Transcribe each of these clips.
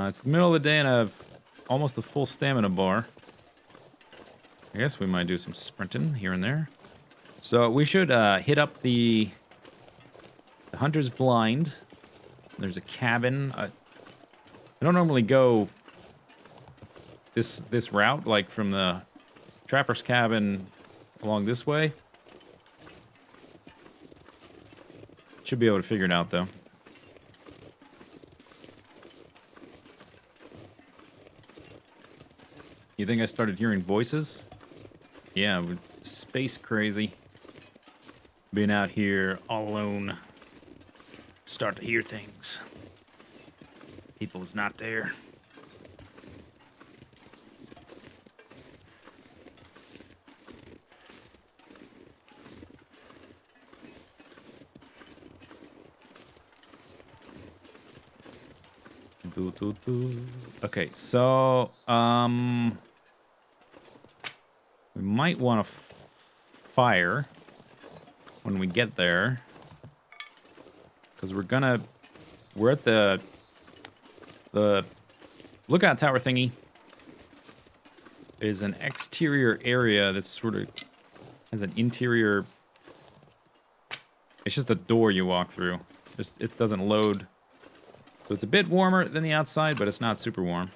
It's the middle of the day and I have almost a full stamina bar. I guess we might do some sprinting here and there. So we should hit up the hunter's blind. There's a cabin. I don't normally go this route, like from the trapper's cabin along this way. Should be able to figure it out, though. You think I started hearing voices? Yeah, space crazy. Being out here all alone. Start to hear things. People's not there. Okay, so we might want to fire when we get there, because we're at the lookout tower thingy. Is an exterior area that's sort of has an interior. It's just a door you walk through. It doesn't load. So it's a bit warmer than the outside, but it's not super warm.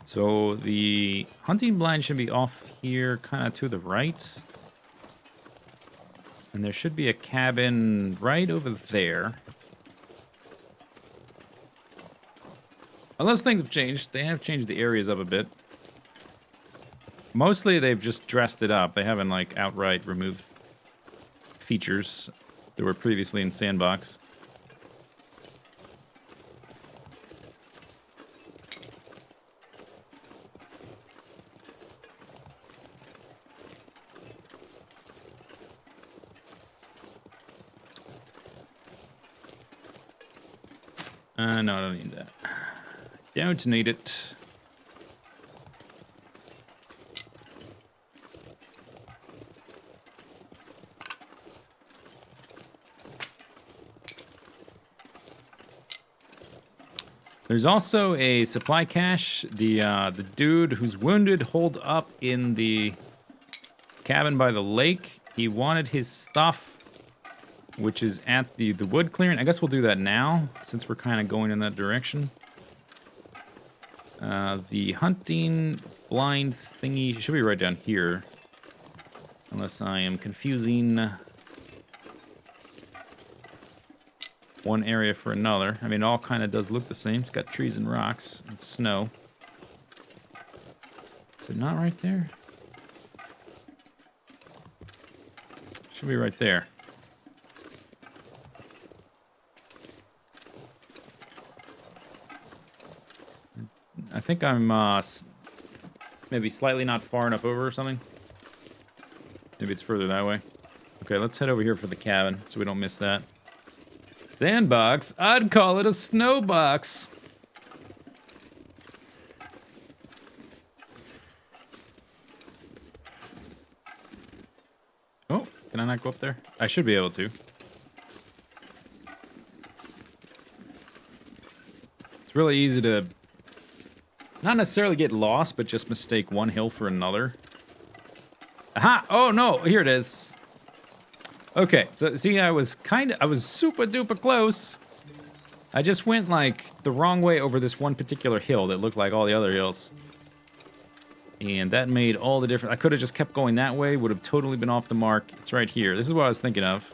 So the hunting blind should be off here, kind of to the right. And there should be a cabin right over there. Unless things have changed. They have changed the areas up a bit. Mostly they've just dressed it up. They haven't, like, outright removed features that were previously in Sandbox. No, I don't need that. Don't need it. There's also a supply cache. The dude who's wounded holed up in the cabin by the lake. He wanted his stuff, which is at the wood clearing. I guess we'll do that now, since we're kind of going in that direction. The hunting blind thingy should be right down here. Unless I am confusing one area for another. I mean, it all kind of does look the same. It's got trees and rocks and snow. Is it not right there? Should be right there. I think I'm maybe slightly not far enough over or something. Maybe it's further that way. Okay, let's head over here for the cabin so we don't miss that. Sandbox? I'd call it a snowbox. Oh, can I not go up there? I should be able to. It's really easy to not necessarily get lost, but just mistake one hill for another. Aha! Oh no, here it is. Okay, so see, I was super duper close. I just went like the wrong way over this one particular hill that looked like all the other hills. And that made all the difference. I could have just kept going that way, would have totally been off the mark. It's right here. This is what I was thinking of.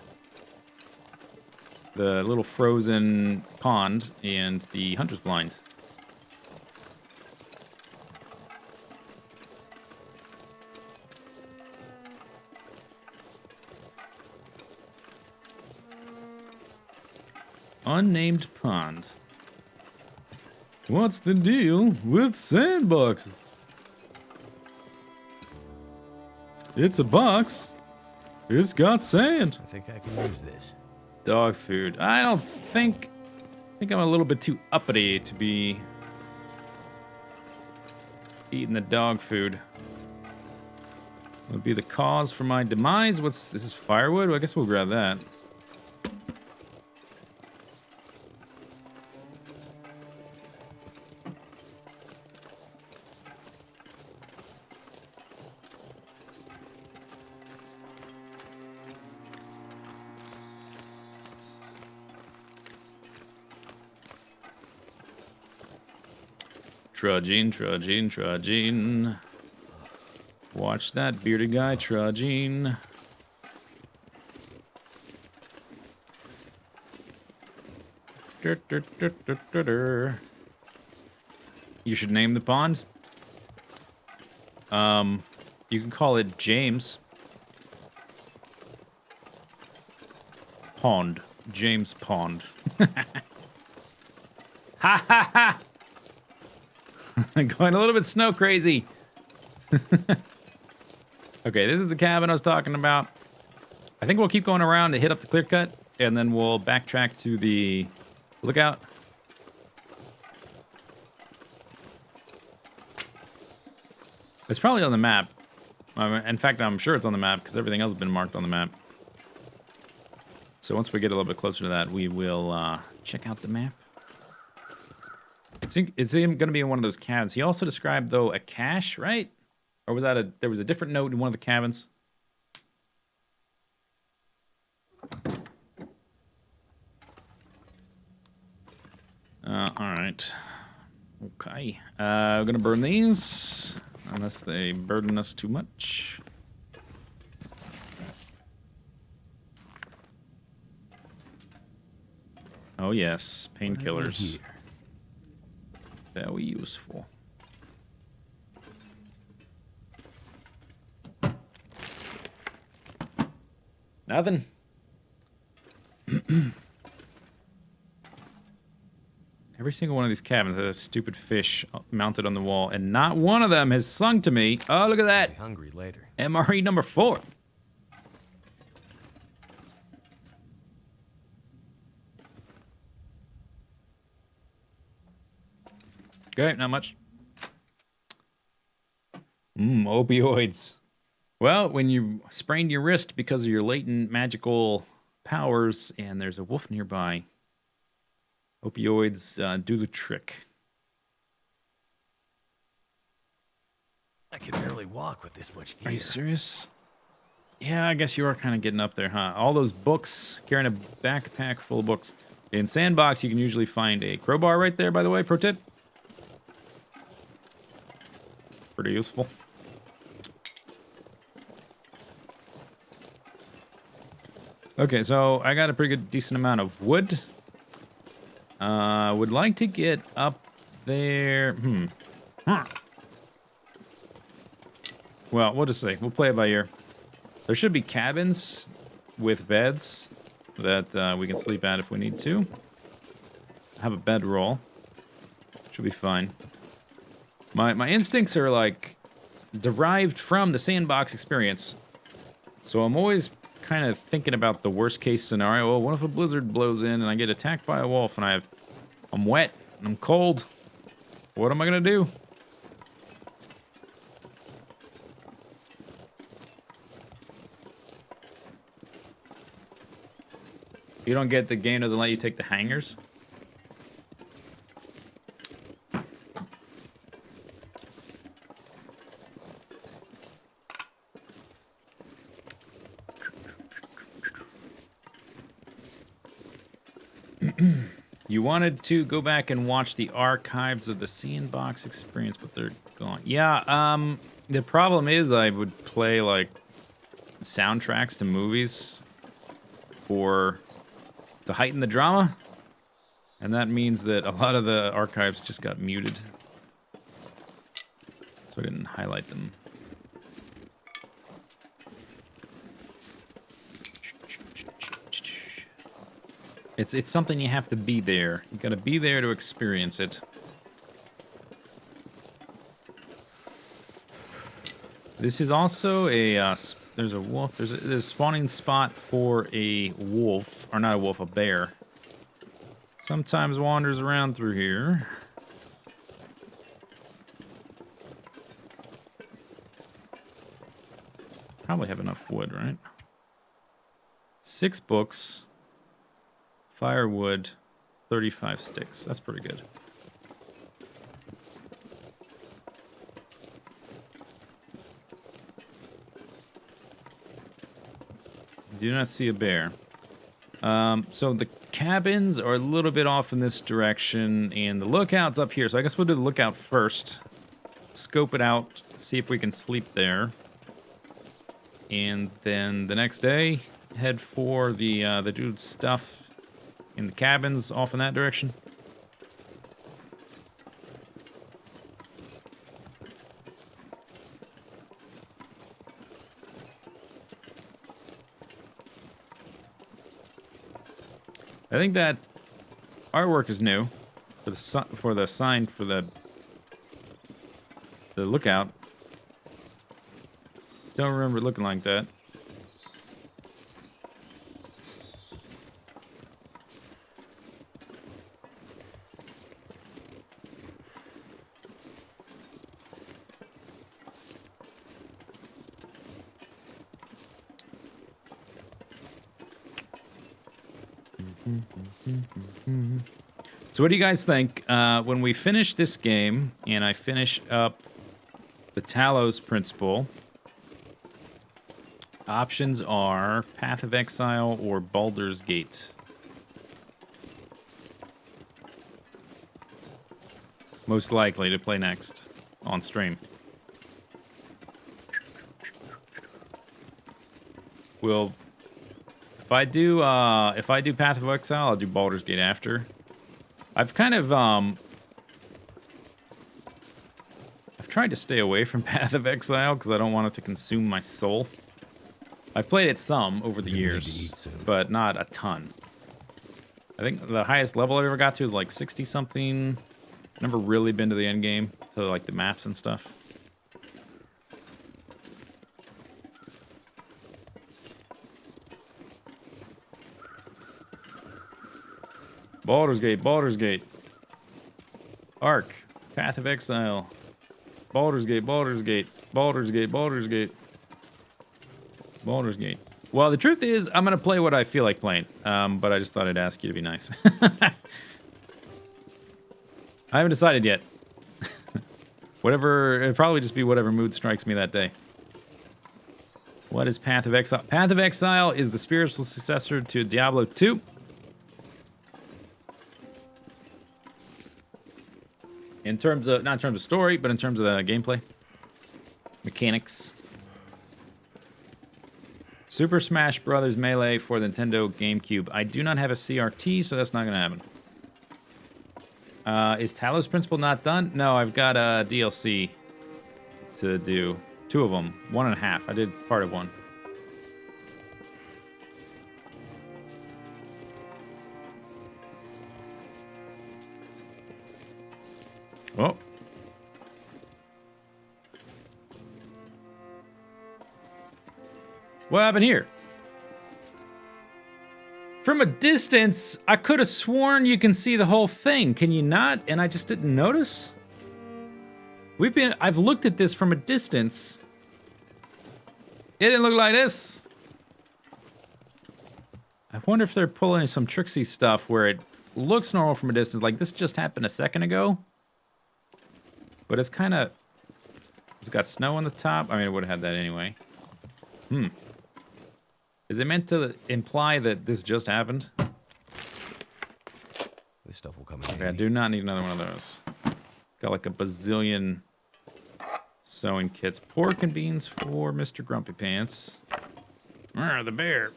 The little frozen pond and the hunter's blind. Unnamed pond. What's the deal with sandboxes? It's a box. It's got sand. I think I can use this. Dog food. I think I'm a little bit too uppity to be eating the dog food. Would be the cause for my demise. This is firewood? Well, I guess we'll grab that. Trudging, trudging, trudging. Watch that bearded guy trudging. You should name the pond. You can call it James. Pond. James Pond. Ha ha ha! I'm going a little bit snow crazy. Okay, this is the cabin I was talking about. I think we'll keep going around to hit up the clear cut, and then we'll backtrack to the lookout. It's probably on the map. In fact, I'm sure it's on the map because everything else has been marked on the map. So once we get a little bit closer to that, we will check out the map. It's going to be in one of those cabins. He also described, though, a cache, right? Or was that there was a different note in one of the cabins? All right. Okay. We're going to burn these, unless they burden us too much. Oh, yes. Painkillers. Very useful. Nothing. Every single one of these cabins has a stupid fish mounted on the wall, and not one of them has sung to me. Oh, look at that. Be hungry later. MRE number 4. Okay, not much. Opioids. Well, when you sprained your wrist because of your latent magical powers and there's a wolf nearby, opioids do the trick. I can barely walk with this much gear. Are you serious? Yeah, I guess you are kind of getting up there, huh? All those books, carrying a backpack full of books. In Sandbox, you can usually find a crowbar right there, by the way, pro tip. Pretty useful. Okay, so I got a pretty good, decent amount of wood. Would like to get up there. Well, we'll just see. We'll play it by ear. There should be cabins with beds that we can sleep at if we need to. Have a bedroll. Should be fine. My instincts are like derived from the Sandbox experience. So I'm always kind of thinking about the worst case scenario. Well, what if a blizzard blows in and I get attacked by a wolf and I'm wet and I'm cold? What am I gonna do? You don't get the game doesn't let you take the hangers? You wanted to go back and watch the archives of the Sandbox experience, but they're gone. Yeah, the problem is I would play, like, soundtracks to movies to heighten the drama, and that means that a lot of the archives just got muted. So I didn't highlight them. It's something you have to be there. You gotta be there to experience it. This is also a, there's a wolf. There's a spawning spot for a wolf. Or not a wolf, a bear. Sometimes wanders around through here. Probably have enough wood, right? 6 books. Firewood. 35 sticks. That's pretty good. Do not see a bear. So the cabins are a little bit off in this direction, and the lookout's up here. So I guess we'll do the lookout first. Scope it out, see if we can sleep there. And then the next day, head for the dude's stuff in the cabins off in that direction. I think that artwork is new for the sign for the lookout. Don't remember it looking like that. So what do you guys think when we finish this game and I finish up the Talos Principle? Options are Path of Exile or Baldur's Gate. Most likely to play next on stream. If I do Path of Exile, I'll do Baldur's Gate after. I've kind of I've tried to stay away from Path of Exile because I don't want it to consume my soul. I've played it some over the years, but not a ton. I think the highest level I ever got to is like 60-something. Never really been to the end game, so like the maps and stuff. Baldur's Gate, Baldur's Gate. Ark, Path of Exile. Baldur's Gate, Baldur's Gate, Baldur's Gate, Baldur's Gate. Baldur's Gate. Well, the truth is, I'm going to play what I feel like playing. But I just thought I'd ask you to be nice. I haven't decided yet. It'd probably just be whatever mood strikes me that day. What is Path of Exile? Path of Exile is the spiritual successor to Diablo 2. In terms of, not in terms of story, but in terms of the gameplay. Mechanics. Super Smash Bros. Melee for the Nintendo GameCube. I do not have a CRT, so that's not going to happen. Is Talos Principle not done? No, I've got a DLC to do. 2 of them. 1.5. I did part of one. Oh. What happened here? From a distance, I could have sworn you can see the whole thing. Can you not? And I just didn't notice? I've looked at this from a distance. It didn't look like this. I wonder if they're pulling some tricksy stuff where it looks normal from a distance. Like this just happened a second ago. But it's kind of... It's got snow on the top. I mean, it would have had that anyway. Is it meant to imply that this just happened? This stuff will come in Okay, handy. I do not need another one of those. Got like a bazillion sewing kits. Pork and beans for Mr. Grumpy Pants. The bear.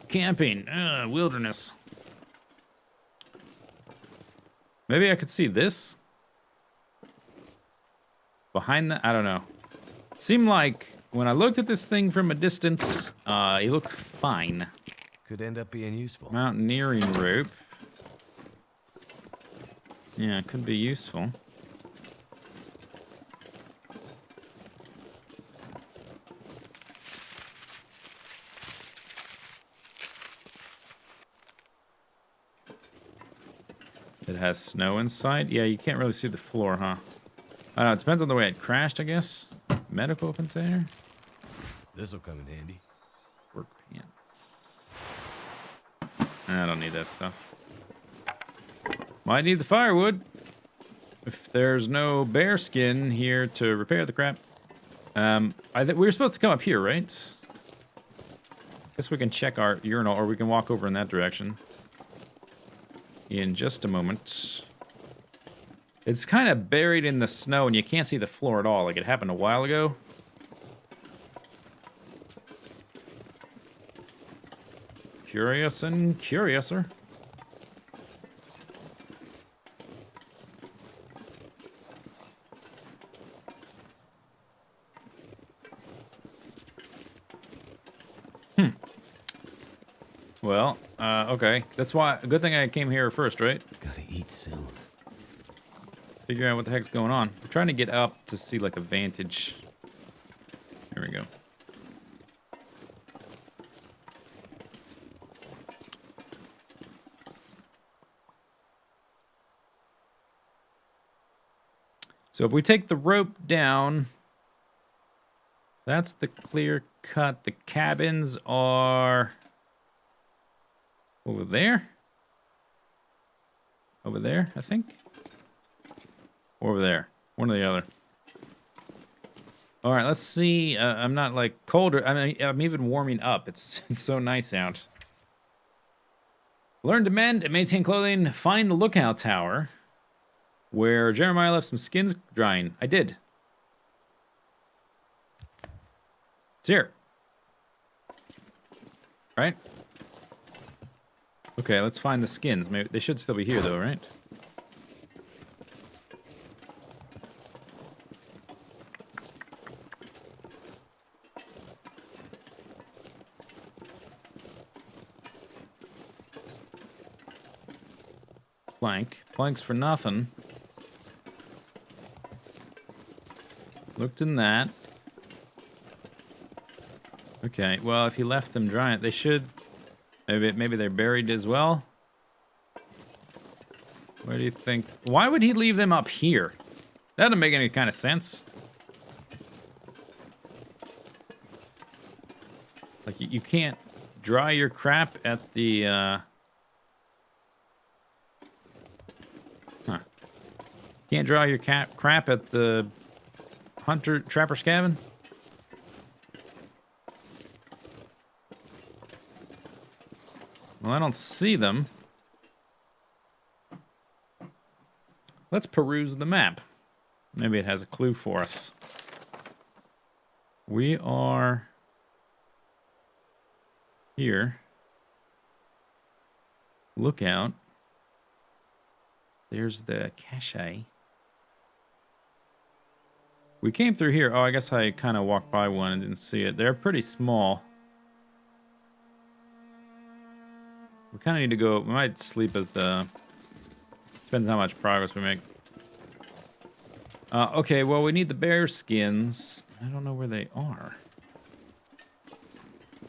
Camping. Wilderness. Maybe I could see this? Behind that? I don't know. Seemed like when I looked at this thing from a distance, it looked fine. Could end up being useful. Mountaineering rope. Yeah, it could be useful. It has snow inside. Yeah, you can't really see the floor, huh? I don't know. It depends on the way it crashed, I guess. Medical container. This'll come in handy. Work pants. I don't need that stuff. Might need the firewood. If there's no bear skin here to repair the crap. We were supposed to come up here, right? Guess we can check our urinal, or we can walk over in that direction. In just a moment. It's kind of buried in the snow, and you can't see the floor at all. Like, it happened a while ago. Curious and curiouser. Well, okay. That's why. A good thing I came here first, right? Gotta eat soon. Figure out what the heck's going on. I'm trying to get up to see, like, a vantage. Here we go. So if we take the rope down, that's the clear cut. The cabins are over there. Over there, I think. Or over there. One or the other. All right, let's see. I'm not like colder. I mean, I'm even warming up. It's so nice out. Learn to mend and maintain clothing. Find the lookout tower where Jeremiah left some skins drying. I did. It's here. Right? Okay, let's find the skins. Maybe they should still be here, though, right? Planks for nothing. Looked in that. Okay, well, if he left them drying, they should... Maybe they're buried as well? Where do you think... Why would he leave them up here? That doesn't make any kind of sense. Like, you can't dry your crap at the, Can't dry your crap at the trapper's cabin? Well, I don't see them. Let's peruse the map. Maybe it has a clue for us. We are here. Lookout. There's the cache. We came through here. Oh, I guess I kind of walked by one and didn't see it. They're pretty small. We kind of need to go... We might sleep at the... Depends how much progress we make. Okay, well, we need the bear skins. I don't know where they are.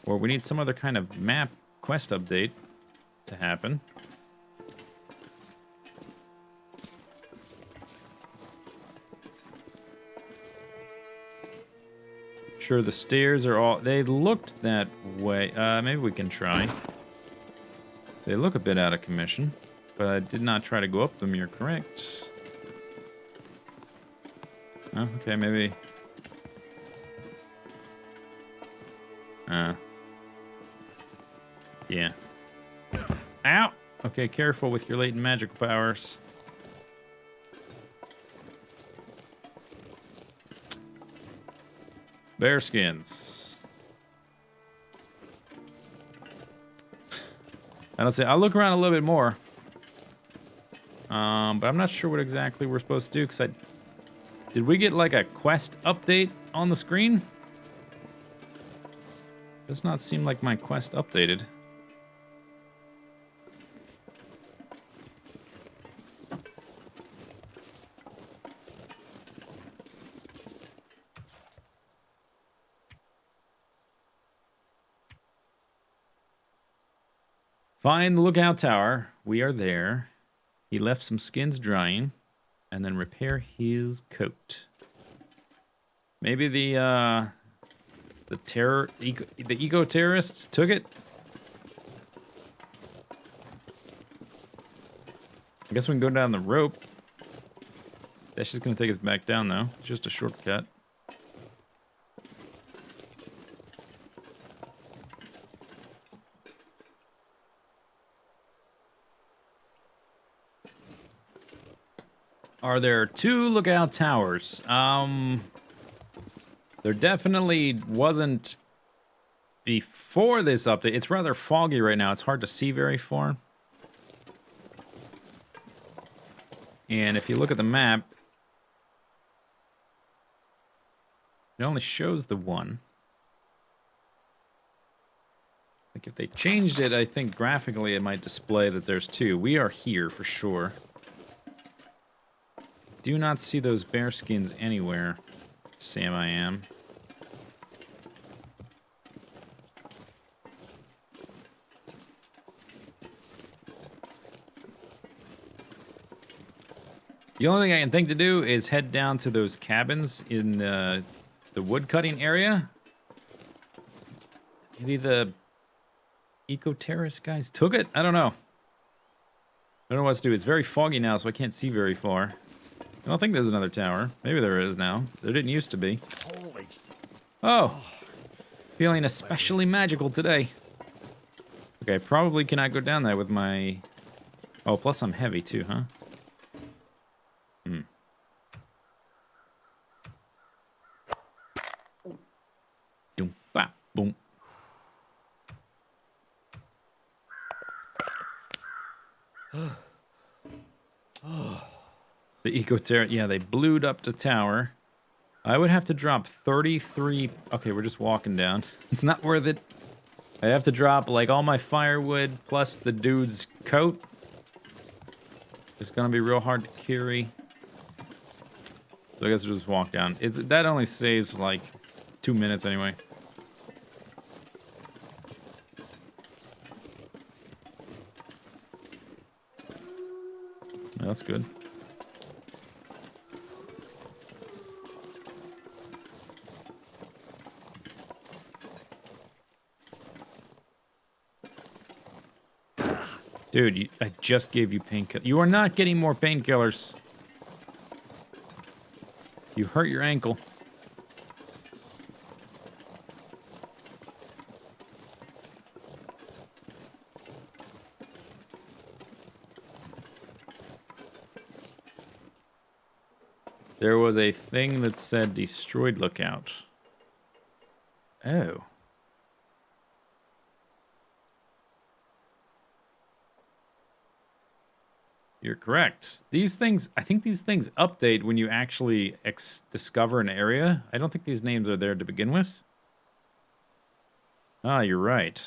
Or we need some other kind of map quest update to happen. Sure, the stairs are all... They looked that way. Maybe we can try. They look a bit out of commission, but I did not try to go up them. You're correct. Oh, okay, maybe... Yeah. Ow! Okay, careful with your latent magical powers. Bearskins. I don't see. I'll look around a little bit more. But I'm not sure what exactly we're supposed to do, because did we get like a quest update on the screen? Does not seem like my quest updated. Find the lookout tower. We are there. he left some skins drying and then repair his coat. Maybe the eco-terrorists took it? I guess we can go down the rope. That's just going to take us back down, though. It's just a shortcut. Are there 2 lookout towers? There definitely wasn't before this update. It's rather foggy right now. It's hard to see very far. And if you look at the map, it only shows the one. Like if they changed it, I think graphically it might display that there's 2. We are here for sure. Do not see those bear skins anywhere, Sam I am. The only thing I can think to do is head down to those cabins in the wood cutting area. Maybe the eco-terrorist guys took it? I don't know. I don't know what to do. It's very foggy now, so I can't see very far. I don't think there's another tower. Maybe there is now. There didn't used to be. Holy. Oh. Feeling especially magical today. Okay, probably cannot go down there with my... Oh, plus I'm heavy too, huh? Boom, bop, boom. The eco-terror, yeah, they blued up the tower. I would have to drop 33... Okay, we're just walking down. It's not worth it. I have to drop, like, all my firewood plus the dude's coat. It's gonna be real hard to carry. So I guess we'll just walk down. That only saves, like, 2 minutes anyway. Yeah, that's good. Dude, I just gave you painkillers. You are not getting more painkillers. You hurt your ankle. There was a thing that said destroyed lookout. Oh. You're correct. These things, I think these things update when you actually discover an area. I don't think these names are there to begin with. Ah, you're right.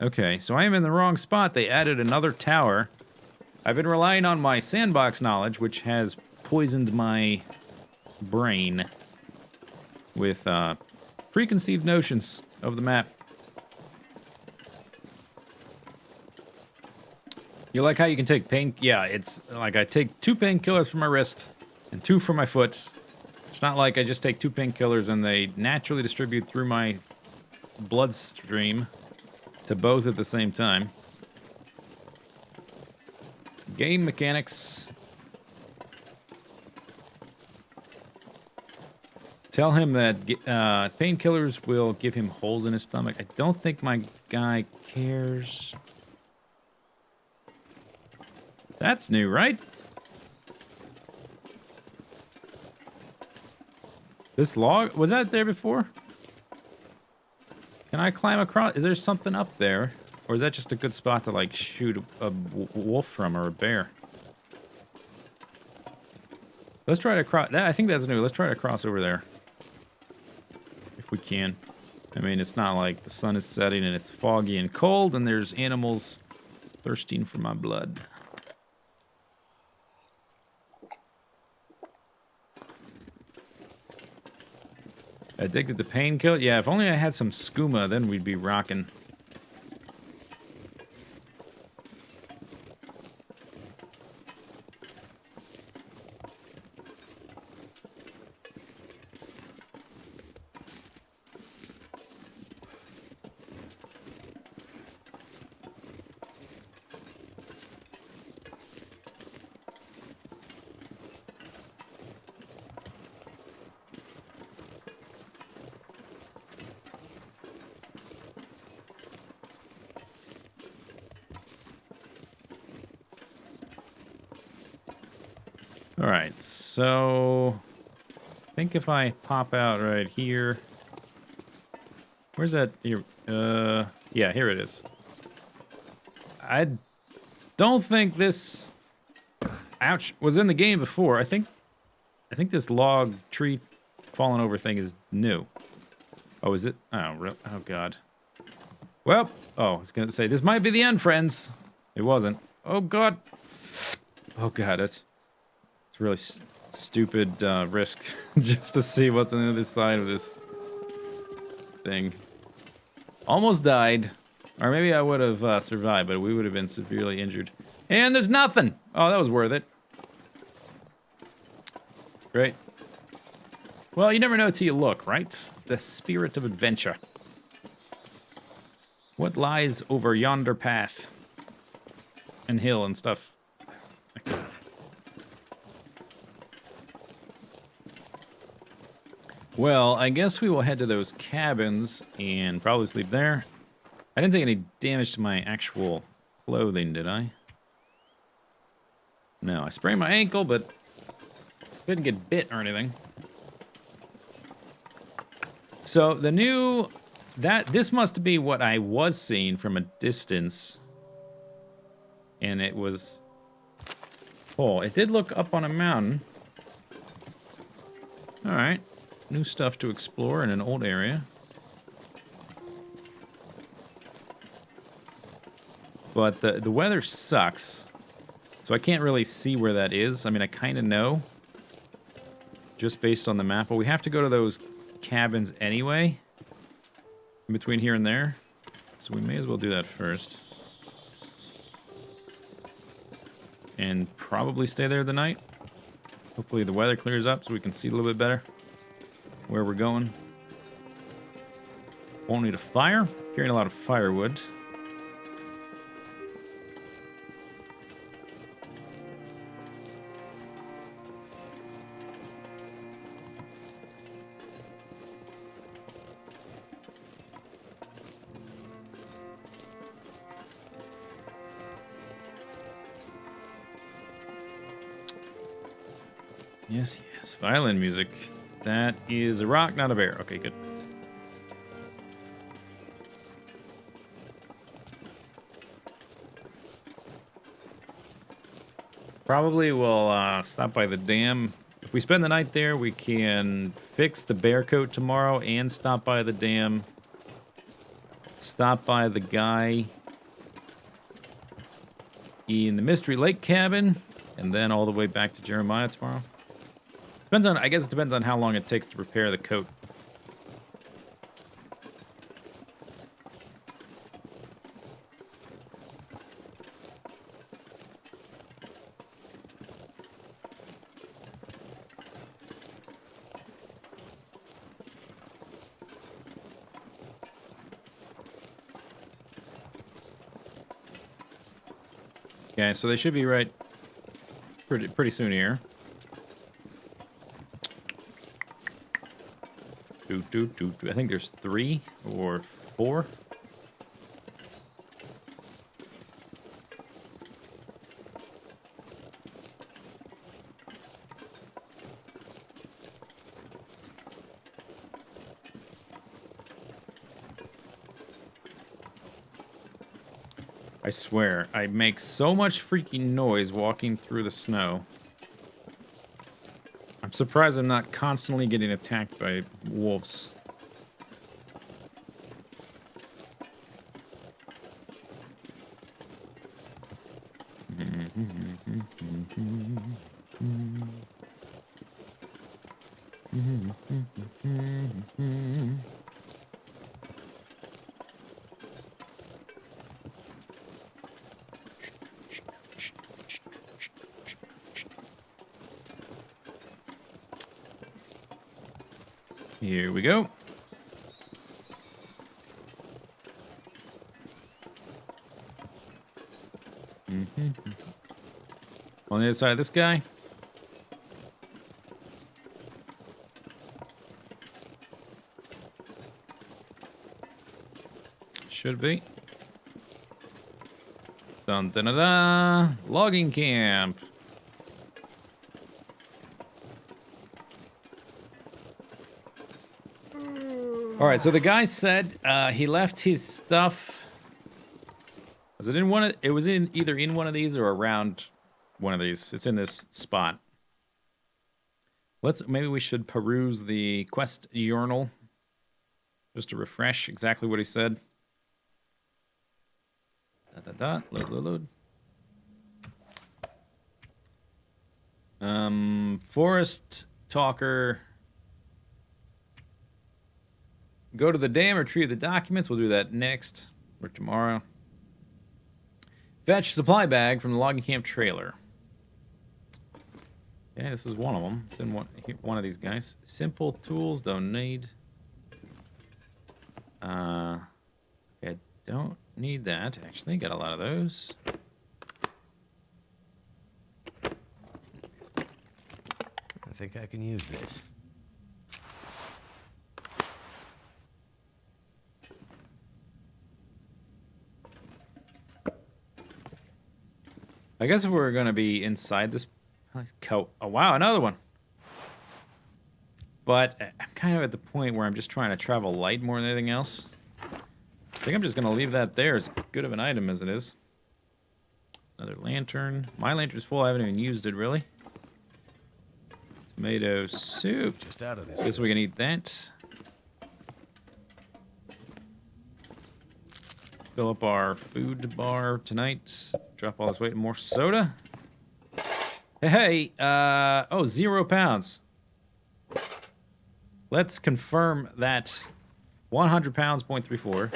Okay, so I am in the wrong spot. They added another tower. I've been relying on my sandbox knowledge, which has poisoned my brain with preconceived notions of the map. You like how you can take pain? Yeah, it's like I take 2 painkillers for my wrist and 2 for my foot. It's not like I just take 2 painkillers and they naturally distribute through my bloodstream to both at the same time. Game mechanics. Tell him that painkillers will give him holes in his stomach. I don't think my guy cares. That's new, right? This log, was that there before? Can I climb across? Is there something up there? Or is that just a good spot to, like, shoot a wolf from or a bear? Let's try to cross. I think that's new. Let's try to cross over there. If we can. I mean, it's not like the sun is setting and it's foggy and cold and there's animals thirsting for my blood. Addicted to painkiller? Yeah, if only I had some skooma, then we'd be rocking. All right, so I think if I pop out right here, where's that? Here, yeah, here it is. I don't think this, ouch, was in the game before. I think this log tree falling over thing is new. Oh, is it? Oh, oh God. Well, oh, I was gonna say this might be the end, friends. It wasn't. Oh God. Oh God, it's really stupid risk just to see what's on the other side of this thing. Almost died. Or maybe I would have survived, but we would have been severely injured. And there's nothing. Oh, that was worth it. Great. Well, you never know till you look, right? The spirit of adventure. What lies over yonder path? And hill and stuff. Well, I guess we will head to those cabins and probably sleep there. I didn't take any damage to my actual clothing, did I? No, I sprained my ankle, but didn't get bit or anything. So the new... This must be what I was seeing from a distance. And it was... Oh, it did look up on a mountain. Alright. New stuff to explore in an old area. But the weather sucks. So I can't really see where that is. I mean, I kind of know. Just based on the map. But we have to go to those cabins anyway. In between here and there. So we may as well do that first. And probably stay there the night. Hopefully the weather clears up so we can see a little bit better where we're going. Won't need a fire. Carrying a lot of firewood. Yes, yes. Violin music. That is a rock, not a bear. Okay, good. Probably we'll stop by the dam. If we spend the night there, we can fix the bear coat tomorrow and stop by the dam. Stop by the guy in the Mystery Lake cabin, and then all the way back to Jeremiah tomorrow. Depends on, I guess it depends on how long it takes to repair the coat. Okay, so they should be right pretty soon here. I think there's 3 or 4. I swear, I make so much freaking noise walking through the snow. I'm surprised I'm not constantly getting attacked by wolves. Here we go. On the other side of this guy. Should be. Dun dun dun dun. Logging camp. All right, so the guy said he left his stuff. Was it in one of? It was in either in one of these or around one of these. It's in this spot. Maybe we should peruse the quest journal just to refresh exactly what he said. Load. Forest talker. Go to the dam, retrieve the documents. We'll do that next or tomorrow. Fetch supply bag from the logging camp trailer. Okay, this is one of them. It's in one of these guys. Simple tools, don't need. Okay, don't need that. Actually, got a lot of those. I think I can use this. I guess if we're going to be inside this coat. Oh, wow, another one. But I'm kind of at the point where I'm just trying to travel light more than anything else. I think I'm just going to leave that there, as good of an item as it is. Another lantern. My lantern's full. I haven't even used it, really. Tomato soup. Just out of this. Guess we can eat that. Fill up our food bar tonight. Drop all this weight in more soda. Hey, oh, 0 pounds. Let's confirm that 100 pounds, 0.34.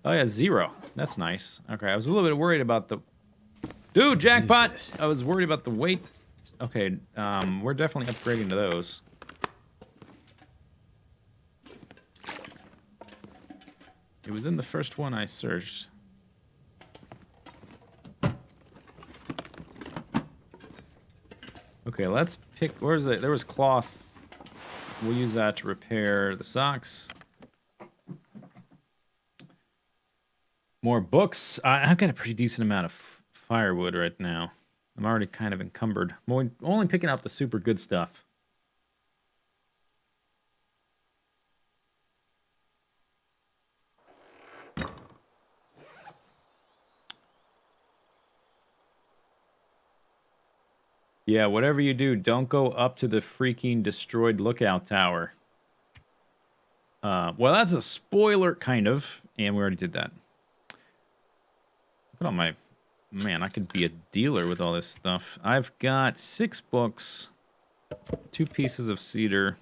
Oh, yeah, 0. That's nice. Okay, I was a little bit worried about the... Dude, jackpot! I was worried about the weight. Okay, we're definitely upgrading to those. It was in the first one I searched. Okay, let's pick... Where's it? There was cloth. We'll use that to repair the socks. More books. I've got a pretty decent amount of firewood right now. I'm already kind of encumbered. I'm only picking up the super good stuff. Yeah, whatever you do, don't go up to the freaking destroyed lookout tower. Well, that's a spoiler, kind of. And we already did that. Look at all my... Man, I could be a dealer with all this stuff. I've got 6 books, 2 pieces of cedar,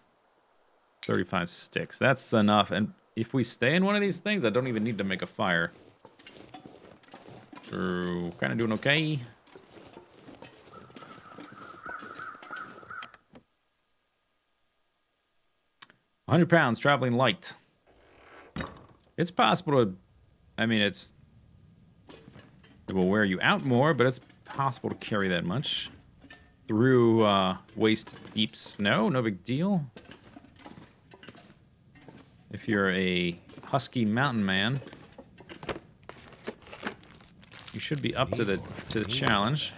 35 sticks. That's enough. And if we stay in one of these things, I don't even need to make a fire. So, kind of doing okay. £100 traveling light. It's possible to... I mean, it will wear you out more, but it's possible to carry that much. Through waist-deep snow, no big deal. If you're a husky mountain man, you should be up to the challenge.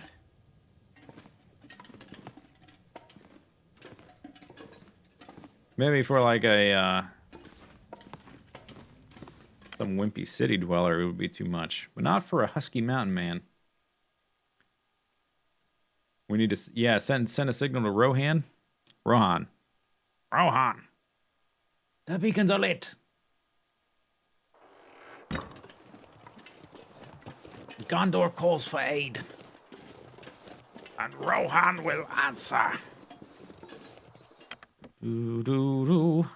Maybe for like a some wimpy city dweller, it would be too much, but not for a husky mountain man. We need to, send a signal to Rohan. Rohan. The beacons are lit. Gondor calls for aid, and Rohan will answer. Doo-doo-doo.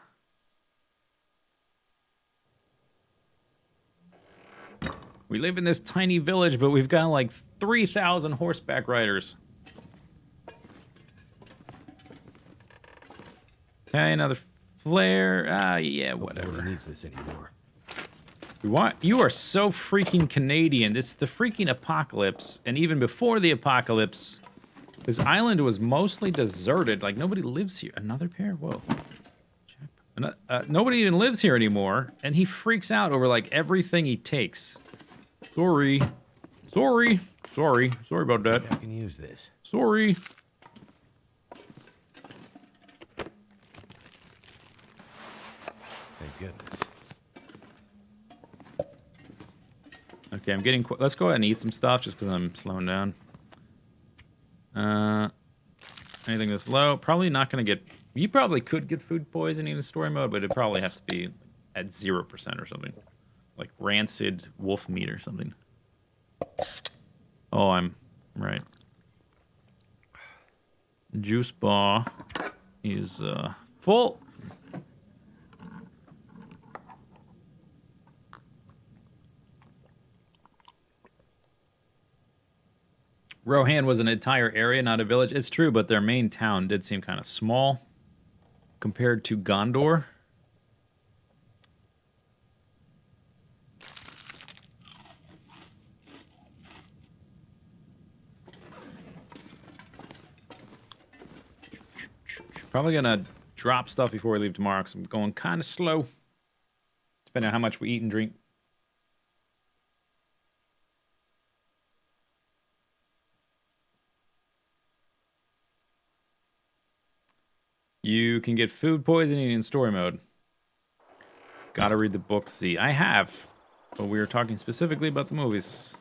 We live in this tiny village, but we've got like 3,000 horseback riders. Okay, another flare. Yeah, whatever. Nobody needs this anymore. You are so freaking Canadian. It's the freaking apocalypse, and even before the apocalypse, this island was mostly deserted. Like, nobody lives here. Another pair? Whoa. Nobody even lives here anymore, and he freaks out over, like, everything he takes. Sorry about that. I can use this. Sorry. goodness. Okay, I'm getting... Let's go ahead and eat some stuff just because I'm slowing down. Anything this low? Probably not going to get... You probably could get food poisoning in story mode, but it'd probably have to be at 0% or something. Like rancid wolf meat or something. Oh, I'm right. Juice bar is full. Rohan was an entire area, not a village. It's true, but their main town did seem kind of small compared to Gondor. Probably gonna drop stuff before we leave tomorrow because I'm going kind of slow. Depending on how much we eat and drink. You can get food poisoning in story mode. Gotta read the book. See, I have, but we were talking specifically about the movies.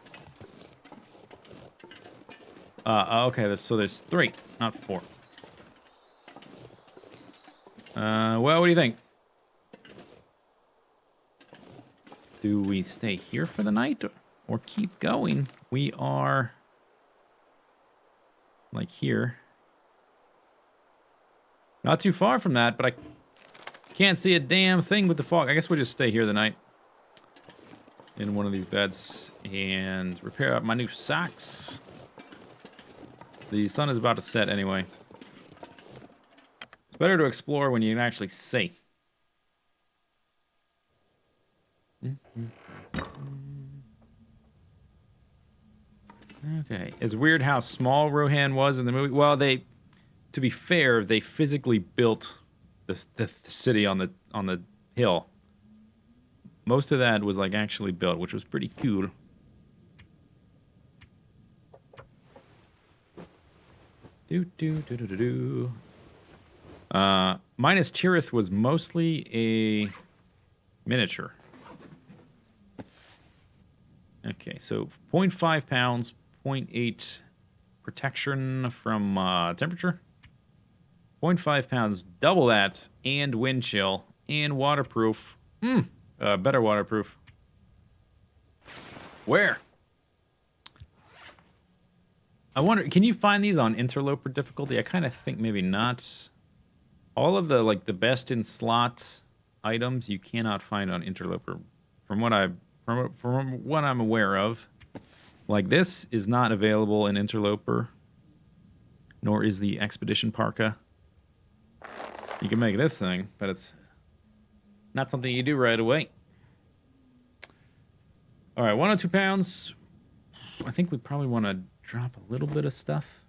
Okay, so there's 3, not 4. Well, what do you think? Do we stay here for the night or keep going? We are like here. Not too far from that, but I can't see a damn thing with the fog. I guess we'll just stay here the night in one of these beds and repair up my new socks. The sun is about to set anyway. It's better to explore when you can actually see. Okay. It's weird how small Rohan was in the movie. Well, to be fair, they physically built the city on the hill. Most of that was like actually built, which was pretty cool. Minas Tirith was mostly a miniature. Okay, so 0.5 pounds, 0.8 protection from temperature. 0.5 pounds, double that, and wind chill, and waterproof. Better waterproof. Where? I wonder, can you find these on interloper difficulty? I kind of think maybe not. All of the the best in slot items you cannot find on interloper, from what I'm aware of. Like this is not available in interloper, nor is the expedition parka. You can make this thing, but it's not something you do right away. All right, 102 pounds. I think we probably want to drop a little bit of stuff.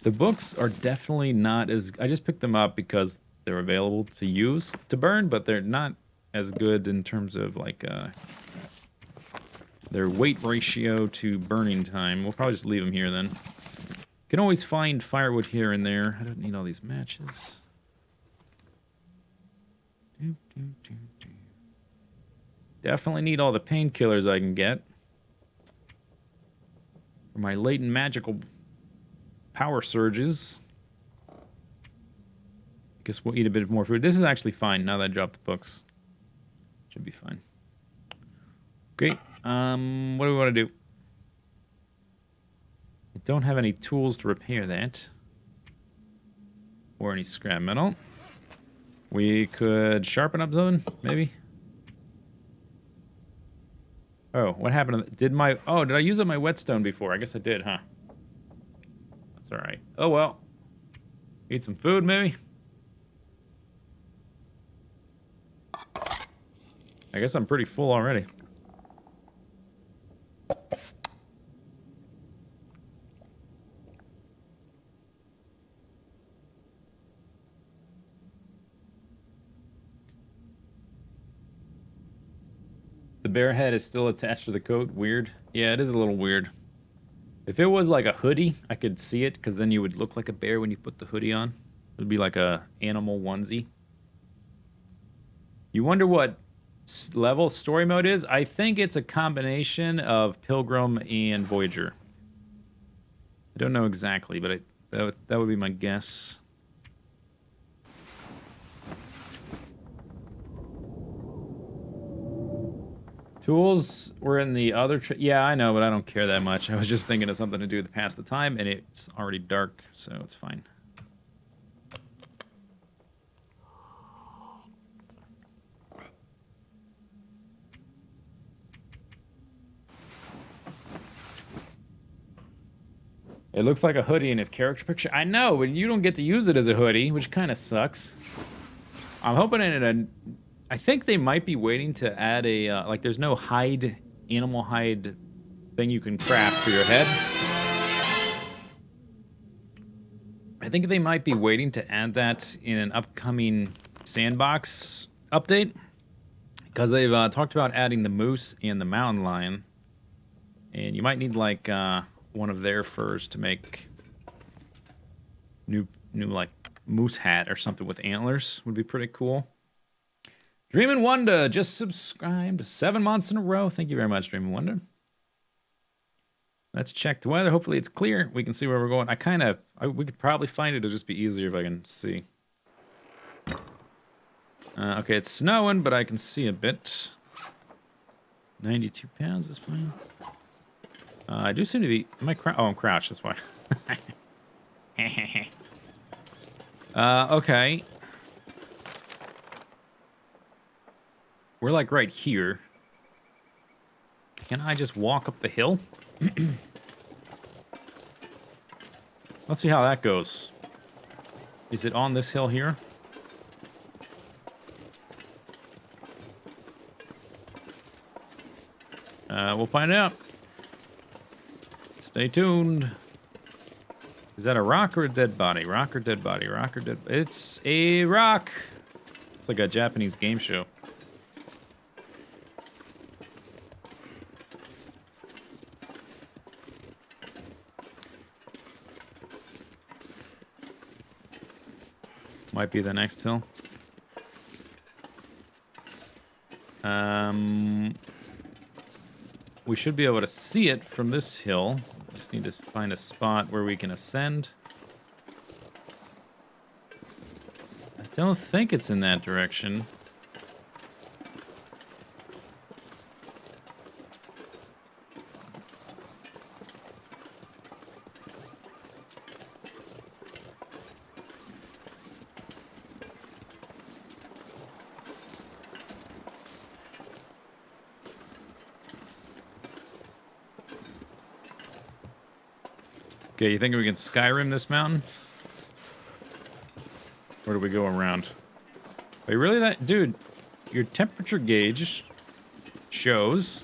The books are definitely not as... I just picked them up because they're available to use, to burn, but they're not as good in terms of their weight ratio to burning time. We'll probably just leave them here then. Can always find firewood here and there. I don't need all these matches. Definitely need all the painkillers I can get for my latent magical power surges. Guess we'll eat a bit more food. This is actually fine now that I dropped the books. Should be fine. Great. What do we want to do? I don't have any tools to repair that. Or any scrap metal. We could sharpen up something, maybe. Oh, what happened? Did I use up my whetstone before? I guess I did, huh? That's all right. Oh, well. Eat some food, maybe? I guess I'm pretty full already. The bear head is still attached to the coat. Weird. Yeah, it is a little weird. If it was like a hoodie, I could see it, because then you would look like a bear when you put the hoodie on. It would be like a animal onesie. You wonder what level story mode is? I think it's a combination of Pilgrim and Voyager. I don't know exactly, but that would be my guess. Tools were in the other... yeah, I know, but I don't care that much. I was just thinking of something to do to pass the time, and it's already dark, so it's fine. It looks like a hoodie in his character picture. I know, but you don't get to use it as a hoodie, which kind of sucks. I'm hoping I think they might be waiting to add a... like, there's no animal hide thing you can craft for your head. I think they might be waiting to add that in an upcoming sandbox update. Because they've talked about adding the moose and the mountain lion. And you might need, like... one of their furs to make new like moose hat or something with antlers would be pretty cool. Dreamin' Wanda just subscribed 7 months in a row. Thank you very much, Dreamin' Wanda. Let's check the weather. Hopefully it's clear. We can see where we're going. We could probably find it. It'll just be easier if I can see. Okay, it's snowing, but I can see a bit. 92 pounds is fine. I do seem to be... am I I'm crouched, that's why. Okay. We're like right here. Can I just walk up the hill? Let's see how that goes. Is it on this hill here? We'll find out. Stay tuned. Is that a rock or a dead body? Rock or dead body? Rock or dead... it's a rock. It's like a Japanese game show. Might be the next hill. We should be able to see it from this hill. Just need to find a spot where we can ascend. I don't think it's in that direction. Okay, you think we can Skyrim this mountain? Or do we go around? Wait, really that... dude, your temperature gauge shows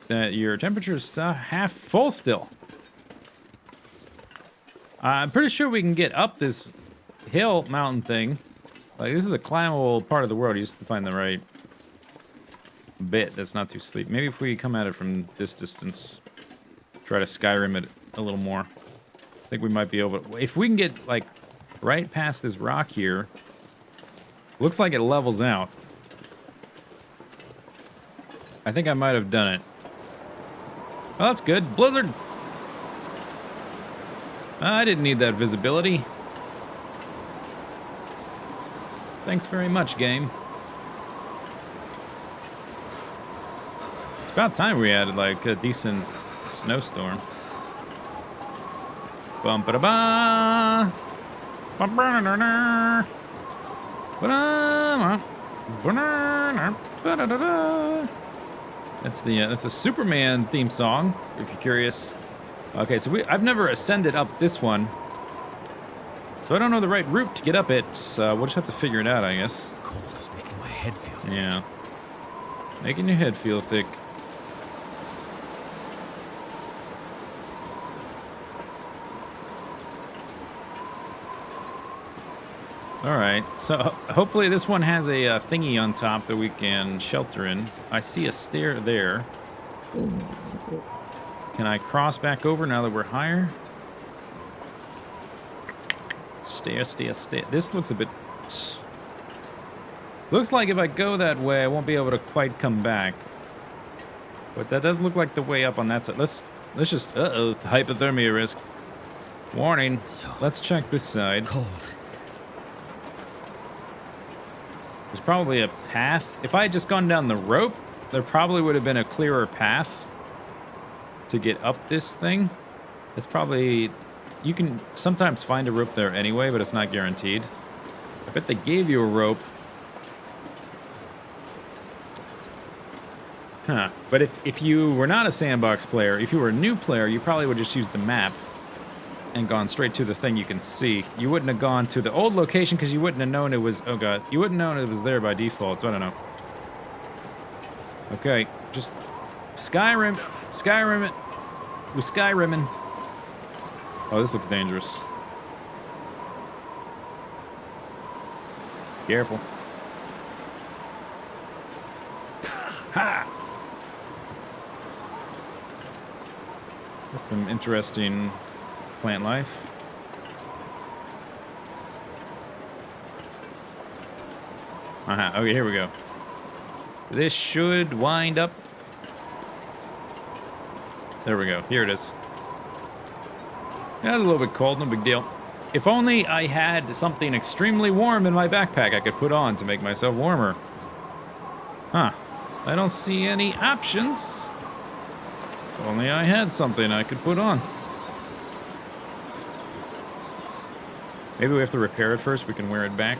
that your temperature is half full still. I'm pretty sure we can get up this hill mountain thing. Like, this is a climbable part of the world. You just have to find the right bit that's not too steep. Maybe if we come at it from this distance... try to Skyrim it a little more. I think we might be able to... if we can get, like, right past this rock here... looks like it levels out. I think I might have done it. Oh, that's good. Blizzard! I didn't need that visibility. Thanks very much, game. It's about time we had, like, a decent... snowstorm. Bum ba da ba. Bum ba da da. Ba da da. That's the Superman theme song, if you're curious. Okay, so I've never ascended up this one, so I don't know the right route to get up it. We'll just have to figure it out, I guess. Cold is making my head feel thick. Yeah, making your head feel thick. All right, so hopefully this one has a thingy on top that we can shelter in. I see a stair there. Can I cross back over now that we're higher? Stair. This looks a bit... Looks like if I go that way, I won't be able to quite come back. But that does look like the way up on that side. Let's just... Uh-oh, hypothermia risk. Warning. So Let's check this side. cold. There's probably a path. If I had just gone down the rope, there probably would have been a clearer path to get up this thing. It's probably... You can sometimes find a rope there anyway, but it's not guaranteed. I bet they gave you a rope. Huh. But if you were not a sandbox player, if you were a new player, you probably would just use the map and gone straight to the thing you can see. You wouldn't have gone to the old location because you wouldn't have known it was... Oh, God. You wouldn't have known it was there by default, so I don't know. Okay. Just Skyrim. Skyrim it. We're Skyrimming. Oh, this looks dangerous. Careful. Ha! That's some interesting plant life. Okay, here we go. This should wind up. There we go. Here it is. Yeah, it's a little bit cold, no big deal. If only I had something extremely warm in my backpack I could put on to make myself warmer. Huh. I don't see any options. If only I had something I could put on. Maybe we have to repair it first. We can wear it back.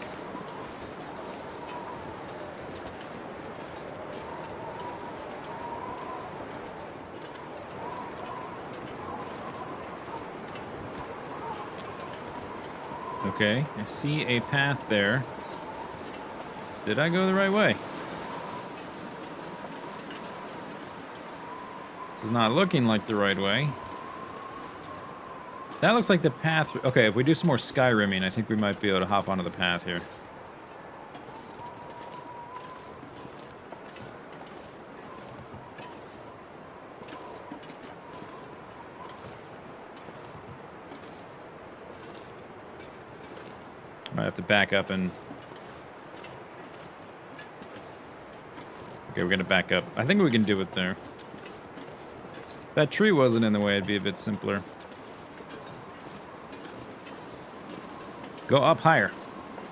Okay, I see a path there. Did I go the right way? This is not looking like the right way. That looks like the path... Okay, if we do some more Skyrimming, I think we might be able to hop onto the path here. Might have to back up and... Okay, we're gonna back up. I think we can do it there. If that tree wasn't in the way, it'd be a bit simpler. Go up higher.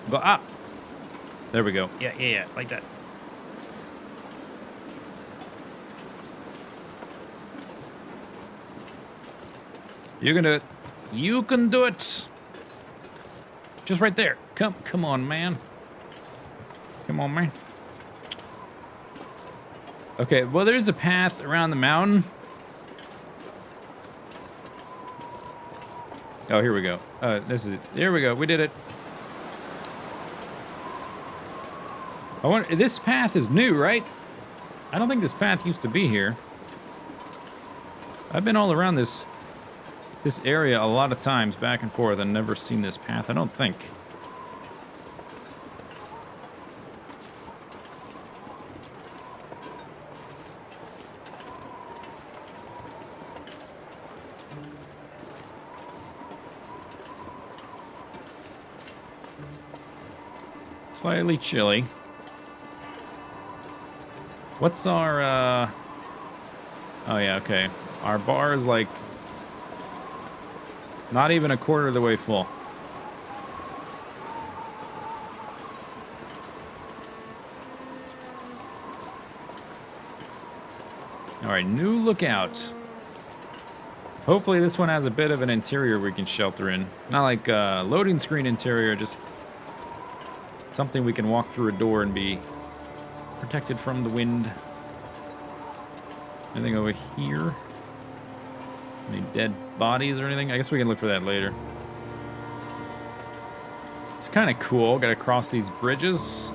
Go up. There we go. Yeah, like that. You can do it. You can do it. Just right there. Come on, man. Come on, man. Okay, well, there's a path around the mountain. Oh, here we go. Here we go. We did it. I wonder, this path is new, right? I don't think this path used to be here. I've been all around this area a lot of times, back and forth, and never seen this path, I don't think. Slightly chilly. What's our, Oh, yeah, okay. Our bar is, like, not even a quarter of the way full. All right, new lookout. Hopefully this one has a bit of an interior we can shelter in. Not like a loading screen interior, just something we can walk through a door and be protected from the wind. Anything over here? Any dead bodies or anything? I guess we can look for that later. It's kind of cool. Got to cross these bridges.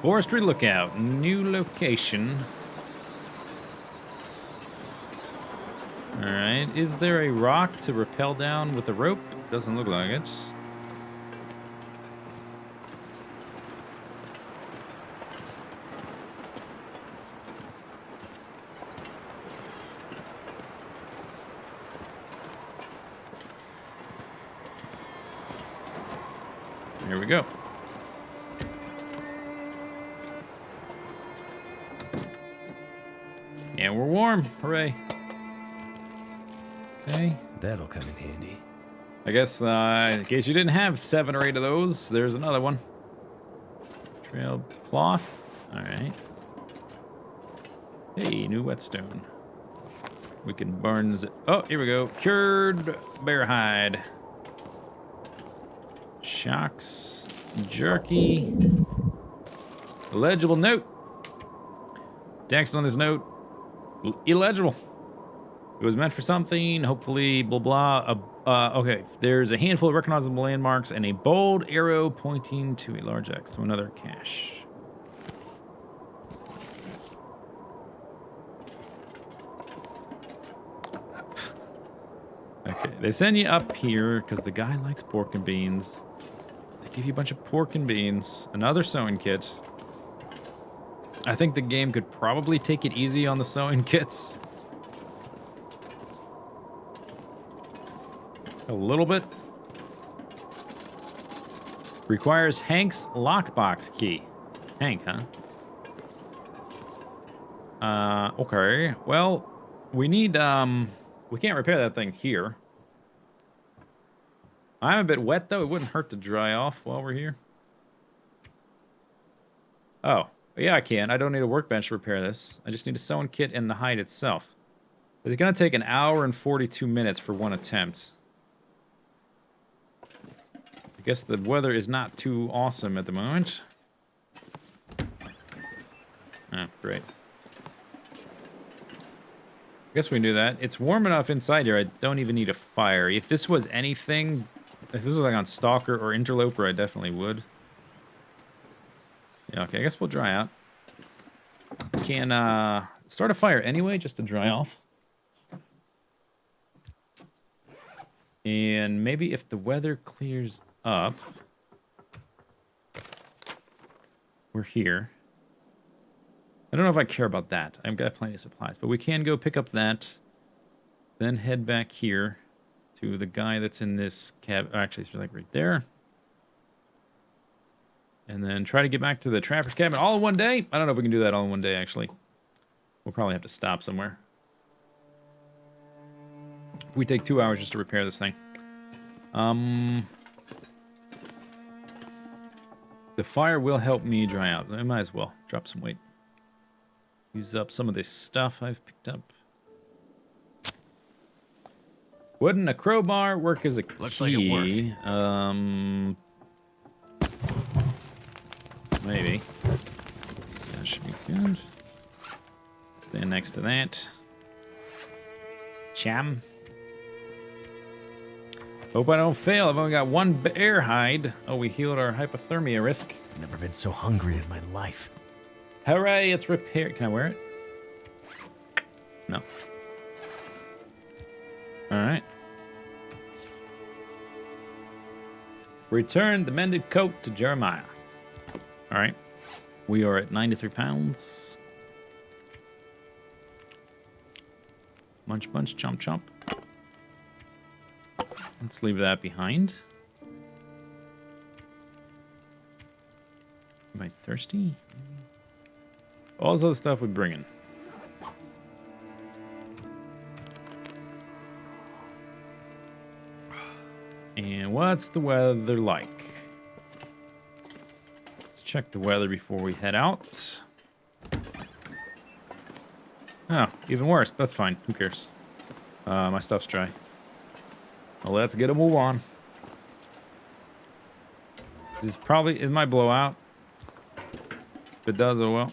Forestry lookout. New location. Alright. Is there a rock to rappel down with a rope? Doesn't look like it. Here we go. And we're warm. Hooray. Okay. That'll come in handy. I guess in case you didn't have 7 or 8 of those, there's another one. Trail cloth. All right. Hey, new whetstone. We can burn this. Oh, here we go. Cured bear hide. Shocks. Jerky. Illegible note. Text on this note. Illegible. It was meant for something. Hopefully, blah, blah. Okay. There's a handful of recognizable landmarks and a bold arrow pointing to a large X. So another cache. Okay, they send you up here because the guy likes pork and beans. They give you a bunch of pork and beans. Another sewing kit. I think the game could probably take it easy on the sewing kits. A little bit. Requires Hank's lockbox key. Hank, huh? Okay. Well, we need, we can't repair that thing here. I'm a bit wet, though. It wouldn't hurt to dry off while we're here. Oh, yeah, I can. I don't need a workbench to repair this. I just need a sewing kit and the hide itself. It's going to take an hour and 42 minutes for one attempt. I guess the weather is not too awesome at the moment. Oh, great. I guess we can do that. It's warm enough inside here. I don't even need a fire. If this was anything, if this was like on Stalker or Interloper, I definitely would. Yeah, okay, I guess we'll dry out. Can start a fire anyway, just to dry off. And maybe if the weather clears up, we're here. I don't know if I care about that. I've got plenty of supplies, but we can go pick up that, then head back here to the guy that's in this cab. Actually, it's like right there. And then try to get back to the trapper's cabin all in one day. I don't know if we can do that all in one day, actually. We'll probably have to stop somewhere. We take 2 hours just to repair this thing. The fire will help me dry out. I might as well drop some weight. Use up some of this stuff I've picked up. Wouldn't a crowbar work as a key? Looks like it worked. Maybe. That should be good. Stand next to that. Cham. Hope I don't fail. I've only got 1 bear hide. Oh, we healed our hypothermia risk. Never been so hungry in my life. Hooray, it's repaired. Can I wear it? No. Alright. Return the mended coat to Jeremiah. Alright. We are at 93 pounds. Munch, munch, chomp, chomp. Let's leave that behind. Am I thirsty? All this other stuff we're bringing. And what's the weather like? Let's check the weather before we head out. Oh, even worse. That's fine. Who cares? My stuff's dry. Well, let's get a move on. This is probably, it might blow out. If it does, oh well.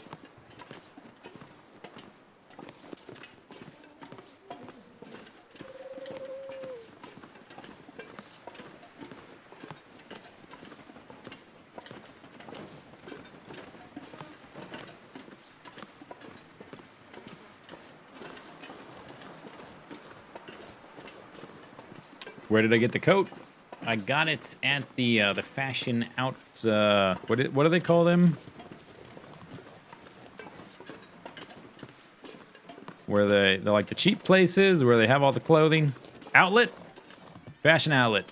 Where did I get the coat? I got it at the fashion out. What do they call them? Where they're like the cheap places where they have all the clothing. Outlet, fashion outlet.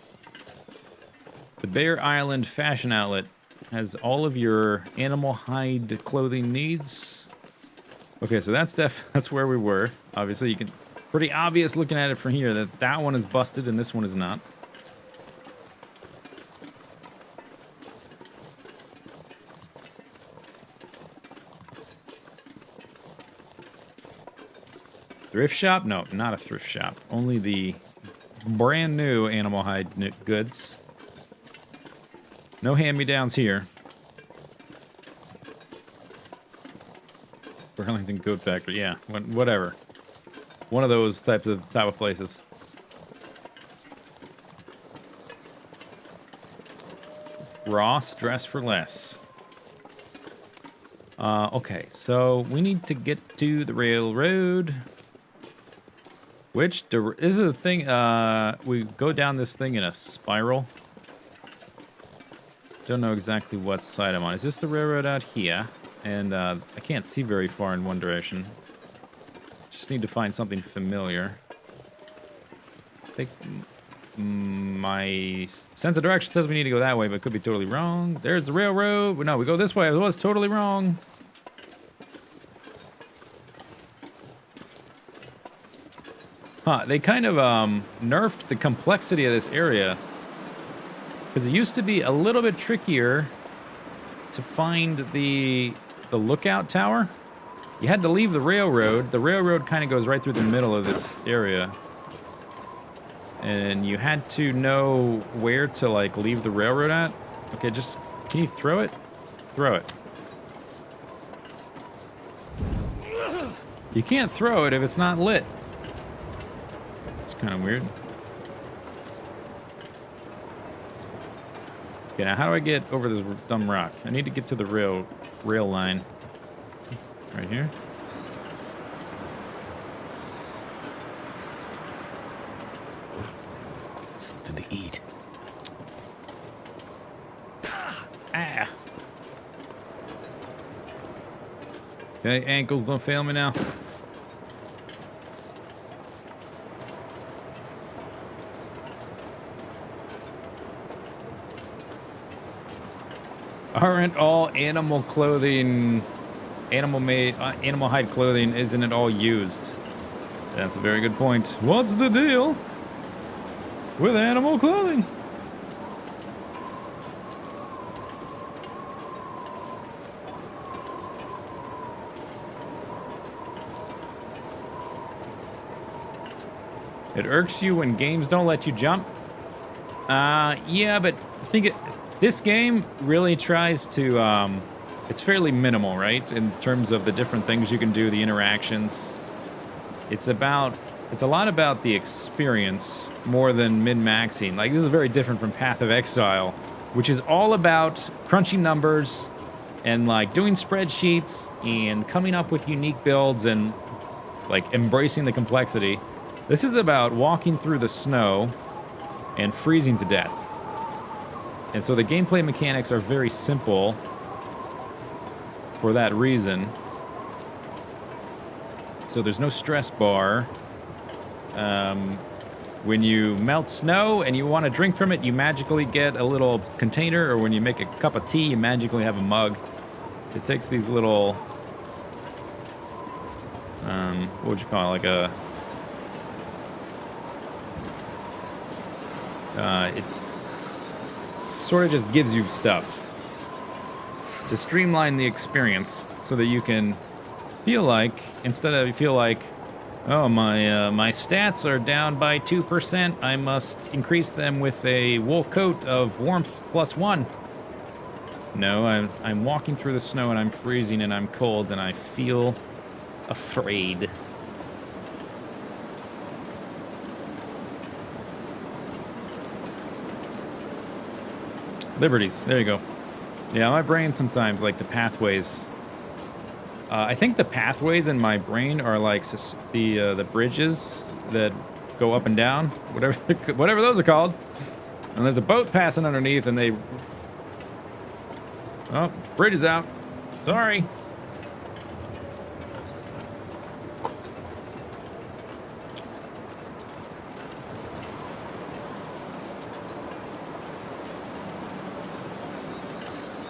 The Bear Island Fashion Outlet has all of your animal hide clothing needs. Okay, so that's where we were. Obviously, you can pretty obvious looking at it from here that that one is busted and this one is not. Thrift shop? No, not a thrift shop. Only the brand new animal hide goods. No hand-me-downs here. Burlington Goat Factory, yeah, whatever. One of those type of places. Ross, dress for less. Okay, so we need to get to the railroad. Which is the thing? We go down this thing in a spiral. Don't know exactly what side I'm on. Is this the railroad out here? And I can't see very far in one direction. Just need to find something familiar. I think my sense of direction says we need to go that way, but it could be totally wrong. There's the railroad. No, we go this way. It was totally wrong. Huh, they kind of nerfed the complexity of this area. Because it used to be a little bit trickier to find the lookout tower. You had to leave the railroad. The railroad kind of goes right through the middle of this area. And you had to know where to, like, leave the railroad at. Okay, just... Can you throw it? Throw it. You can't throw it if it's not lit. It's kind of weird. Okay, now how do I get over this dumb rock? I need to get to the rail line. Right here. Something to eat. Ah. Okay, ankles don't fail me now. Aren't all animal clothing, animal hide clothing, isn't it all used? That's a very good point. What's the deal with animal clothing? It irks you when games don't let you jump? Yeah, but this game really tries to, it's fairly minimal, right? In terms of the different things you can do, the interactions. It's a lot about the experience more than min-maxing. Like, this is very different from Path of Exile, which is all about crunching numbers and, like, doing spreadsheets and coming up with unique builds and, like, embracing the complexity. This is about walking through the snow and freezing to death. And so the gameplay mechanics are very simple for that reason. So there's no stress bar. When you melt snow and you want to drink from it, you magically get a little container, or when you make a cup of tea, you magically have a mug. It takes these little, what would you call it, like a, it sort of just gives you stuff to streamline the experience so that you can feel like, instead of feel like, oh, my stats are down by 2%, I must increase them with a wool coat of warmth +1. No, I'm walking through the snow and I'm freezing and I'm cold and I feel afraid. Liberties, there you go. Yeah, my brain sometimes, like the pathways. I think the pathways in my brain are like the bridges that go up and down, whatever those are called. And there's a boat passing underneath, and they. Oh, bridge is out. Sorry.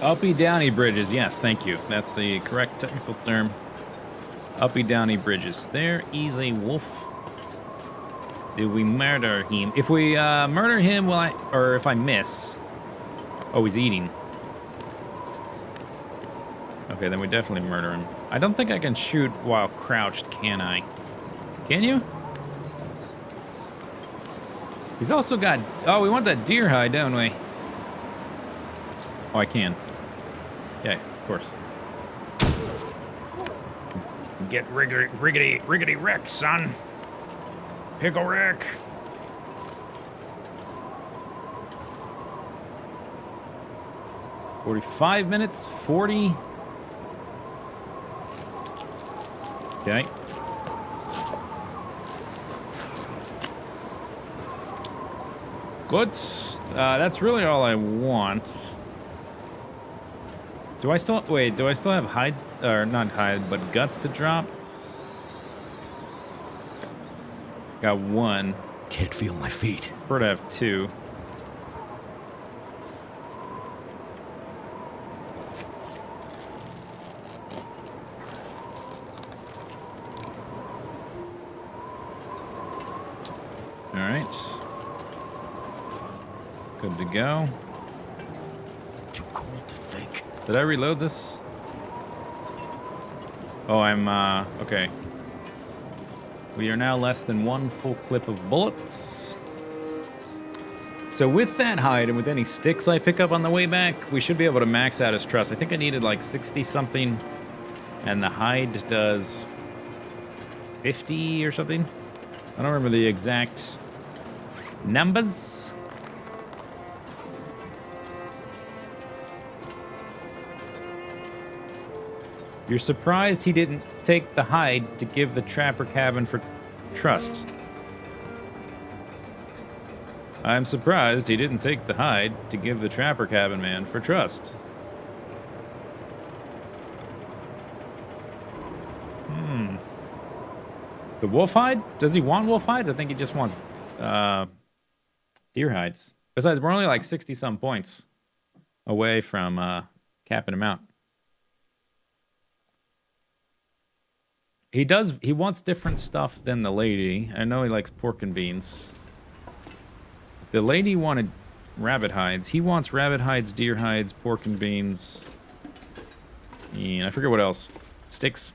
Uppy downy bridges. Yes, thank you. That's the correct technical term. Uppy downy bridges. There is a wolf. Do we murder him? If we murder him, will I... Or if I miss... Oh, he's eating. Okay, then we definitely murder him. I don't think I can shoot while crouched, can I? Can you? He's also got... Oh, we want that deer hide, don't we? Oh, I can. Yeah, of course. Get riggedy wrecked, son. Pickle wreck. $45 minutes, 40. Okay. Good. That's really all I want. Do I still... Wait, do I still have hides... Or not hide, but guts to drop? Got one. Can't feel my feet. Prefer to have two. All right. Good to go. Too cold to think. Did I reload this? Oh, I'm, okay. We are now less than one full clip of bullets. So with that hide and with any sticks I pick up on the way back, we should be able to max out his trust. I think I needed like 60-something, and the hide does 50 or something. I don't remember the exact numbers. You're surprised he didn't take the hide to give the trapper cabin for trust. I'm surprised he didn't take the hide to give the trapper cabin man for trust. The wolf hide? Does he want wolf hides? I think he just wants deer hides. Besides, we're only like 60-some points away from capping him out. He wants different stuff than the lady. I know he likes pork and beans. The lady wanted rabbit hides. He wants rabbit hides, deer hides, pork and beans. And I forget what else. Sticks.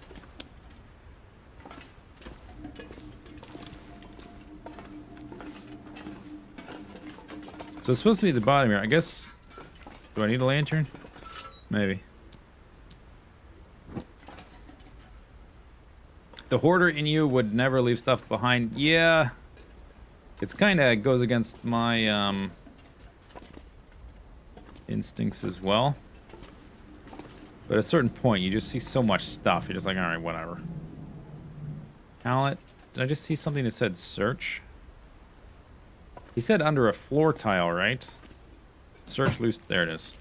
So it's supposed to be the bottom here. I guess... Do I need a lantern? Maybe. The hoarder in you would never leave stuff behind. Yeah. It's kind of goes against my instincts as well. But at a certain point, you just see so much stuff. You're just like, all right, whatever. Pallet. Did I just see something that said search? He said under a floor tile, right? Search loose. There it is.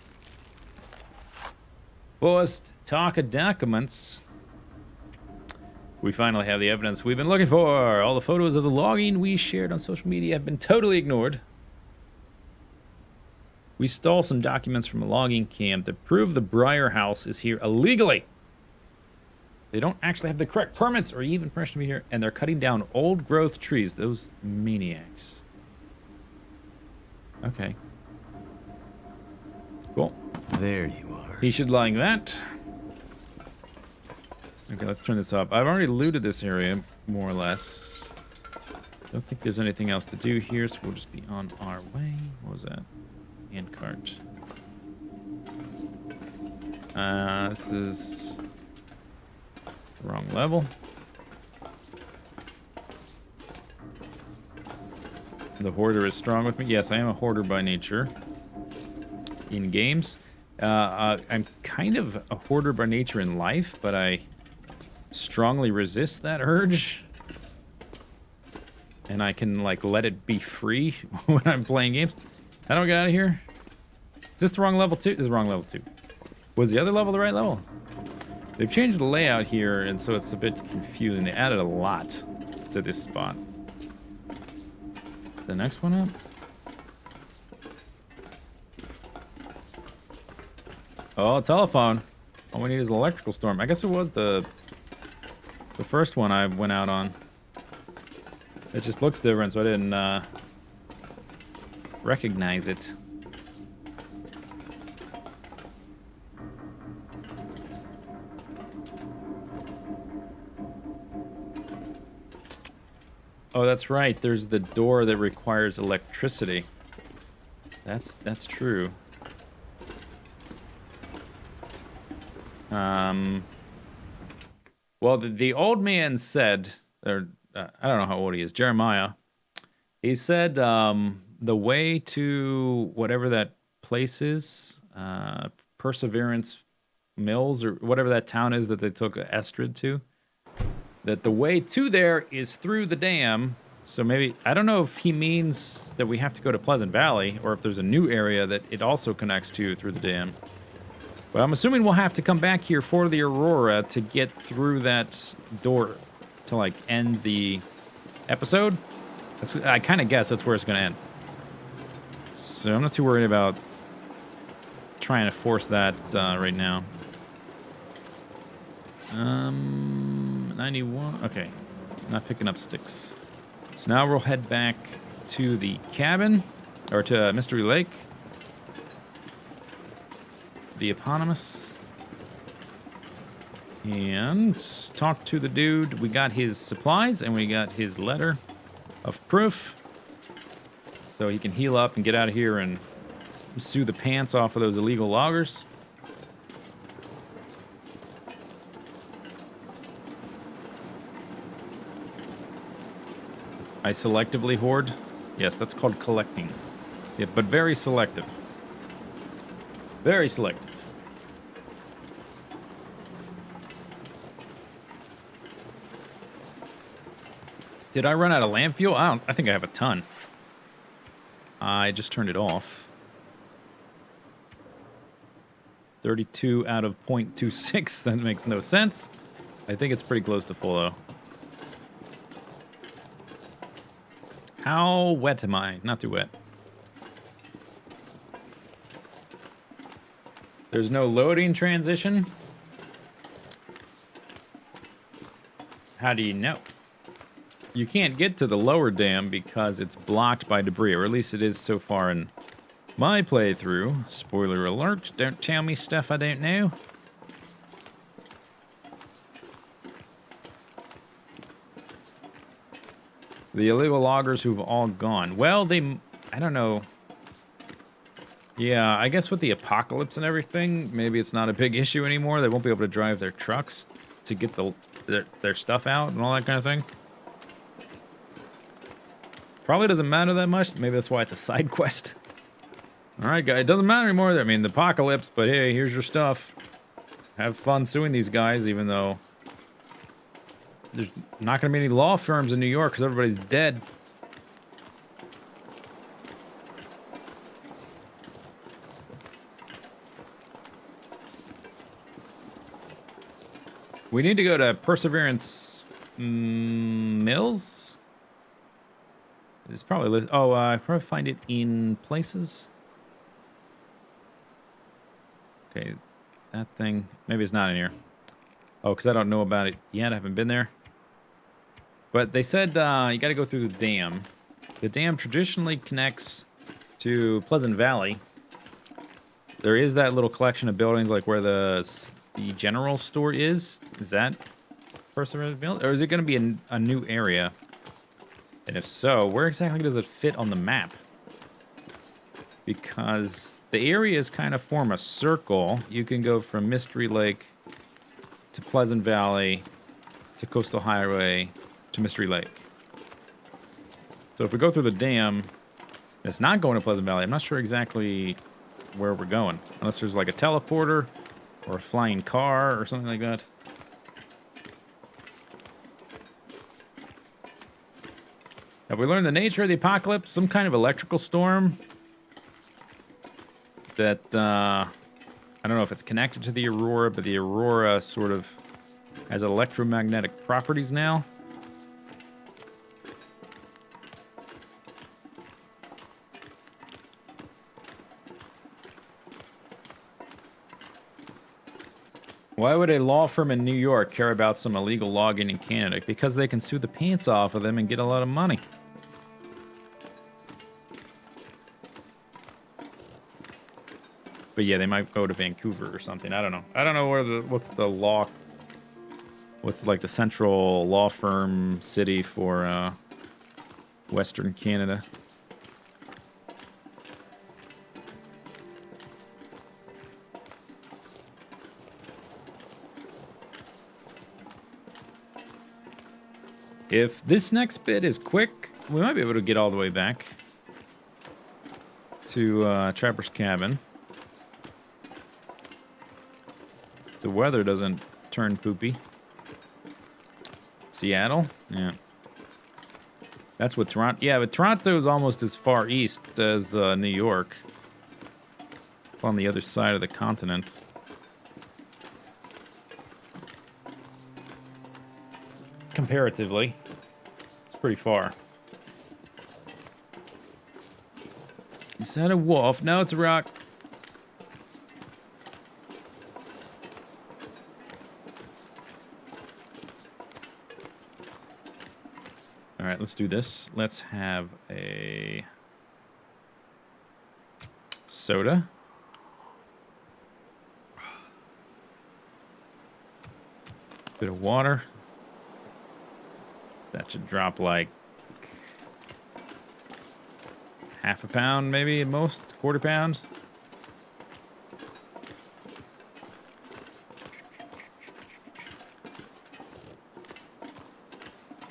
First, talk of documents. We finally have the evidence we've been looking for. All the photos of the logging we shared on social media have been totally ignored. We stole some documents from a logging camp that prove the Briar House is here illegally. They don't actually have the correct permits or even permission to be here, and they're cutting down old growth trees. Those maniacs. Okay. Cool. There you are. He should like that. Okay, let's turn this up. I've already looted this area, more or less. Don't think there's anything else to do here, so we'll just be on our way. What was that? Handcart. This is the wrong level. The hoarder is strong with me. Yes, I am a hoarder by nature. In games. I'm kind of a hoarder by nature in life, but I strongly resist that urge. And I can, like, let it be free when I'm playing games. How do I get out of here? Is this the wrong level too? This is the wrong level too. Was the other level the right level? They've changed the layout here, and so it's a bit confusing. They added a lot to this spot. The next one up? Oh, telephone. All we need is an electrical storm. I guess it was the first one I went out on. It just looks different, so I didn't recognize it. Oh, that's right. There's the door that requires electricity. That's true. Well, the old man said, or I don't know how old he is, Jeremiah. He said the way to whatever that place is, Perseverance Mills, or whatever that town is that they took Estrid to, that the way to there is through the dam. So maybe, I don't know if he means that we have to go to Pleasant Valley, or if there's a new area that it also connects to through the dam. But I'm assuming we'll have to come back here for the Aurora to get through that door to, like, end the episode. I kind of guess that's where it's going to end. So I'm not too worried about trying to force that right now. 91. Okay. Not picking up sticks. So now we'll head back to the cabin, or to Mystery Lake. The eponymous. And talk to the dude. We got his supplies and we got his letter of proof. So he can heal up and get out of here and sue the pants off of those illegal loggers. I selectively hoard. Yes, that's called collecting. Yeah, but very selective. Very selective. Did I run out of lamp fuel? I think I have a ton. I just turned it off. 32 out of 0.26. That makes no sense. I think it's pretty close to full, though. How wet am I? Not too wet. There's no loading transition. How do you know? You can't get to the lower dam because it's blocked by debris, or at least it is so far in my playthrough. Spoiler alert, don't tell me stuff I don't know. The illegal loggers who've all gone. Well, I don't know. Yeah, I guess with the apocalypse and everything, maybe it's not a big issue anymore. They won't be able to drive their trucks to get their stuff out and all that kind of thing. Probably doesn't matter that much. Maybe that's why it's a side quest. All right, guys. It doesn't matter anymore. I mean, the apocalypse, but hey, here's your stuff. Have fun suing these guys, even though there's not going to be any law firms in New York because everybody's dead. We need to go to Perseverance Mills. It's probably I probably find it in places. Okay, that thing. Maybe it's not in here. Oh, because I don't know about it yet. I haven't been there. But they said you got to go through the dam. The dam traditionally connects to Pleasant Valley. There is that little collection of buildings, like where the general store is. Is that Perseverance Mills, or is it going to be a new area? And if so, where exactly does it fit on the map? Because the areas kind of form a circle. You can go from Mystery Lake to Pleasant Valley to Coastal Highway to Mystery Lake. So if we go through the dam, and it's not going to Pleasant Valley, I'm not sure exactly where we're going. Unless there's like a teleporter or a flying car or something like that. Have we learned the nature of the apocalypse? Some kind of electrical storm that, I don't know if it's connected to the Aurora, but the Aurora sort of has electromagnetic properties now. Why would a law firm in New York care about some illegal logging in Canada? Because they can sue the pants off of them and get a lot of money. But yeah, they might go to Vancouver or something. I don't know. I don't know what's the law. What's like the central law firm city for Western Canada. If this next bit is quick, we might be able to get all the way back to Trapper's Cabin. The weather doesn't turn poopy. Seattle? Yeah. That's what Toronto... Yeah, but Toronto is almost as far east as New York. On the other side of the continent. Comparatively. It's pretty far. Is that a wolf? No, it's a rock. All right, let's do this. Let's have a soda. Bit of water. That should drop like half a pound, maybe at most, quarter pound.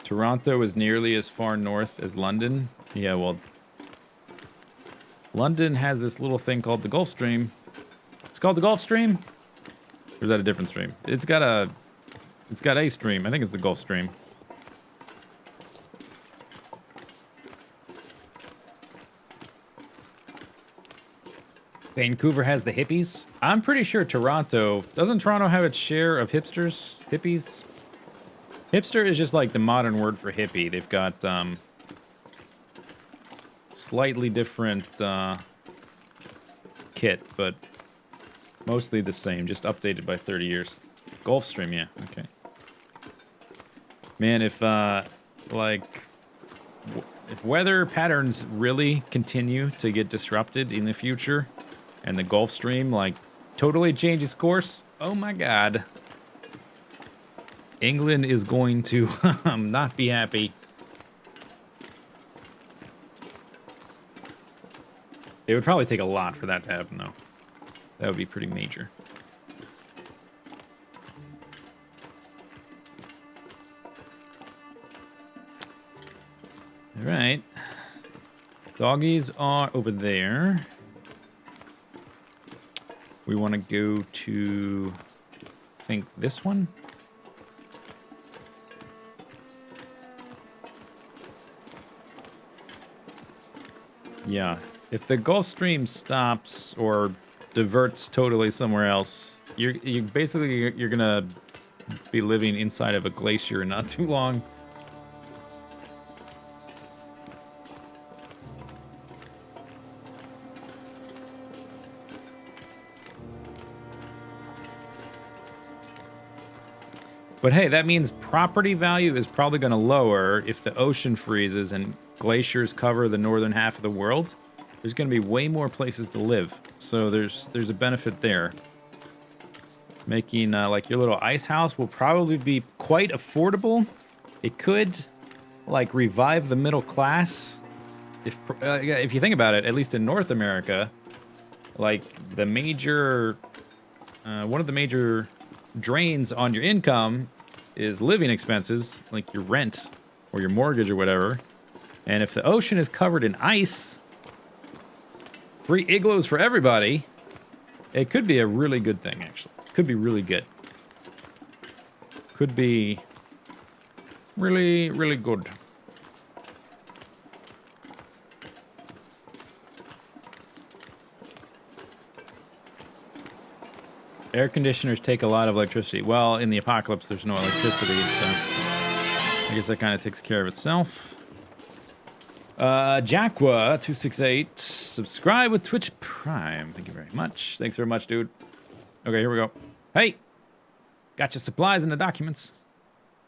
Toronto is nearly as far north as London. Yeah, well, London has this little thing called the Gulf Stream. It's called the Gulf Stream? Or is that a different stream? It's got a stream. I think it's the Gulf Stream. Vancouver has the hippies. I'm pretty sure Toronto... Doesn't Toronto have its share of hipsters? Hippies? Hipster is just like the modern word for hippie. They've got slightly different kit, but mostly the same, just updated by 30 years. Gulfstream, yeah, okay. Man, if weather patterns really continue to get disrupted in the future, and the Gulf Stream like totally changes course, oh my God. England is going to not be happy. It would probably take a lot for that to happen, though. That would be pretty major. All right. Doggies are over there. We want to go to, I think, this one. Yeah, if the Gulf Stream stops or diverts totally somewhere else, you're gonna be living inside of a glacier in not too long. But hey, that means property value is probably going to lower if the ocean freezes and glaciers cover the northern half of the world. There's going to be way more places to live. So there's a benefit there. Making like your little ice house will probably be quite affordable. It could like revive the middle class. If you think about it, at least in North America, like the major, one of the major drains on your income is living expenses, like your rent or your mortgage or whatever. And if the ocean is covered in ice, free igloos for everybody, it could be a really good thing, actually. Could be really good. Could be really, really good. Air conditioners take a lot of electricity. Well, in the apocalypse, there's no electricity, so I guess that kind of takes care of itself. Jaqua268, subscribe with Twitch Prime. Thank you very much. Thanks very much, dude. Okay, here we go. Hey! Got your supplies and the documents.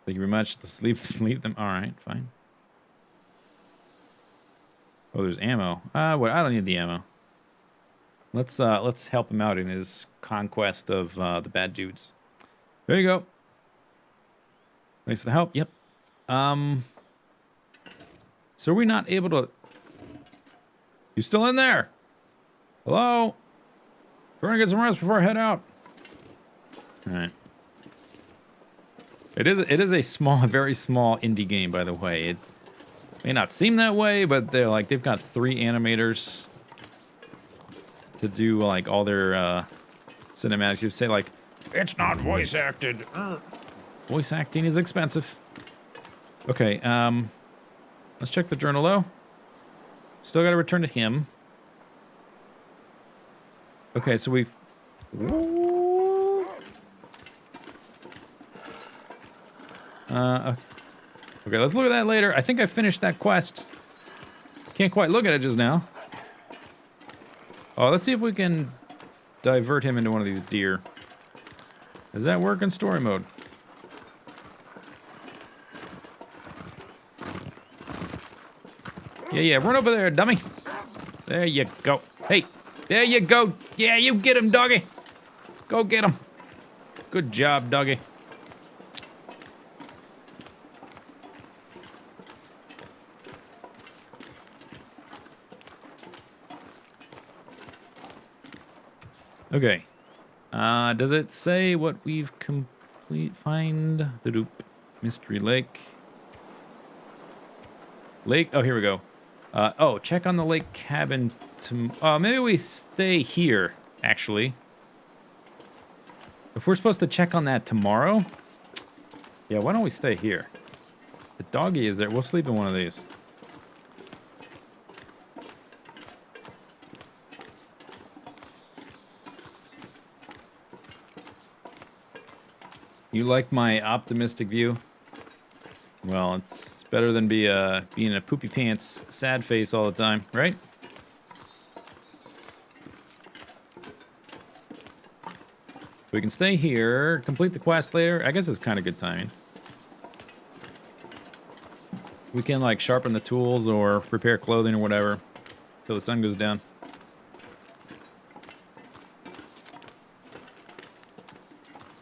Thank you very much. Let's leave them. All right, fine. Oh, there's ammo. What? I don't need the ammo. Let's help him out in his conquest of the bad dudes. There you go. Thanks for the help. Yep. So are we not able to... You still in there? Hello? Trying to get some rest before I head out. All right. It is a small, very small indie game, by the way. It may not seem that way, but they've got 3 animators to do like all their cinematics. You say like, it's not voice acted. Voice acting is expensive. Okay, let's check the journal though. Still got to return to him. Okay, so we've... Okay, let's look at that later. I think I finished that quest. Can't quite look at it just now. Oh, let's see if we can divert him into one of these deer. Does that work in story mode? Yeah, run over there, dummy. There you go. Hey, there you go. Yeah, you get him, doggy. Go get him. Good job, doggy. Okay. Does it say what we've find the doop mystery lake? Lake. Oh, here we go. Oh, check on the lake cabin. Maybe we stay here. Actually, if we're supposed to check on that tomorrow, yeah. Why don't we stay here? The doggy is there. We'll sleep in one of these. You like my optimistic view? Well, it's better than being a poopy pants, sad face all the time, right? We can stay here, complete the quest later. I guess it's kind of good timing. We can like sharpen the tools or repair clothing or whatever till the sun goes down.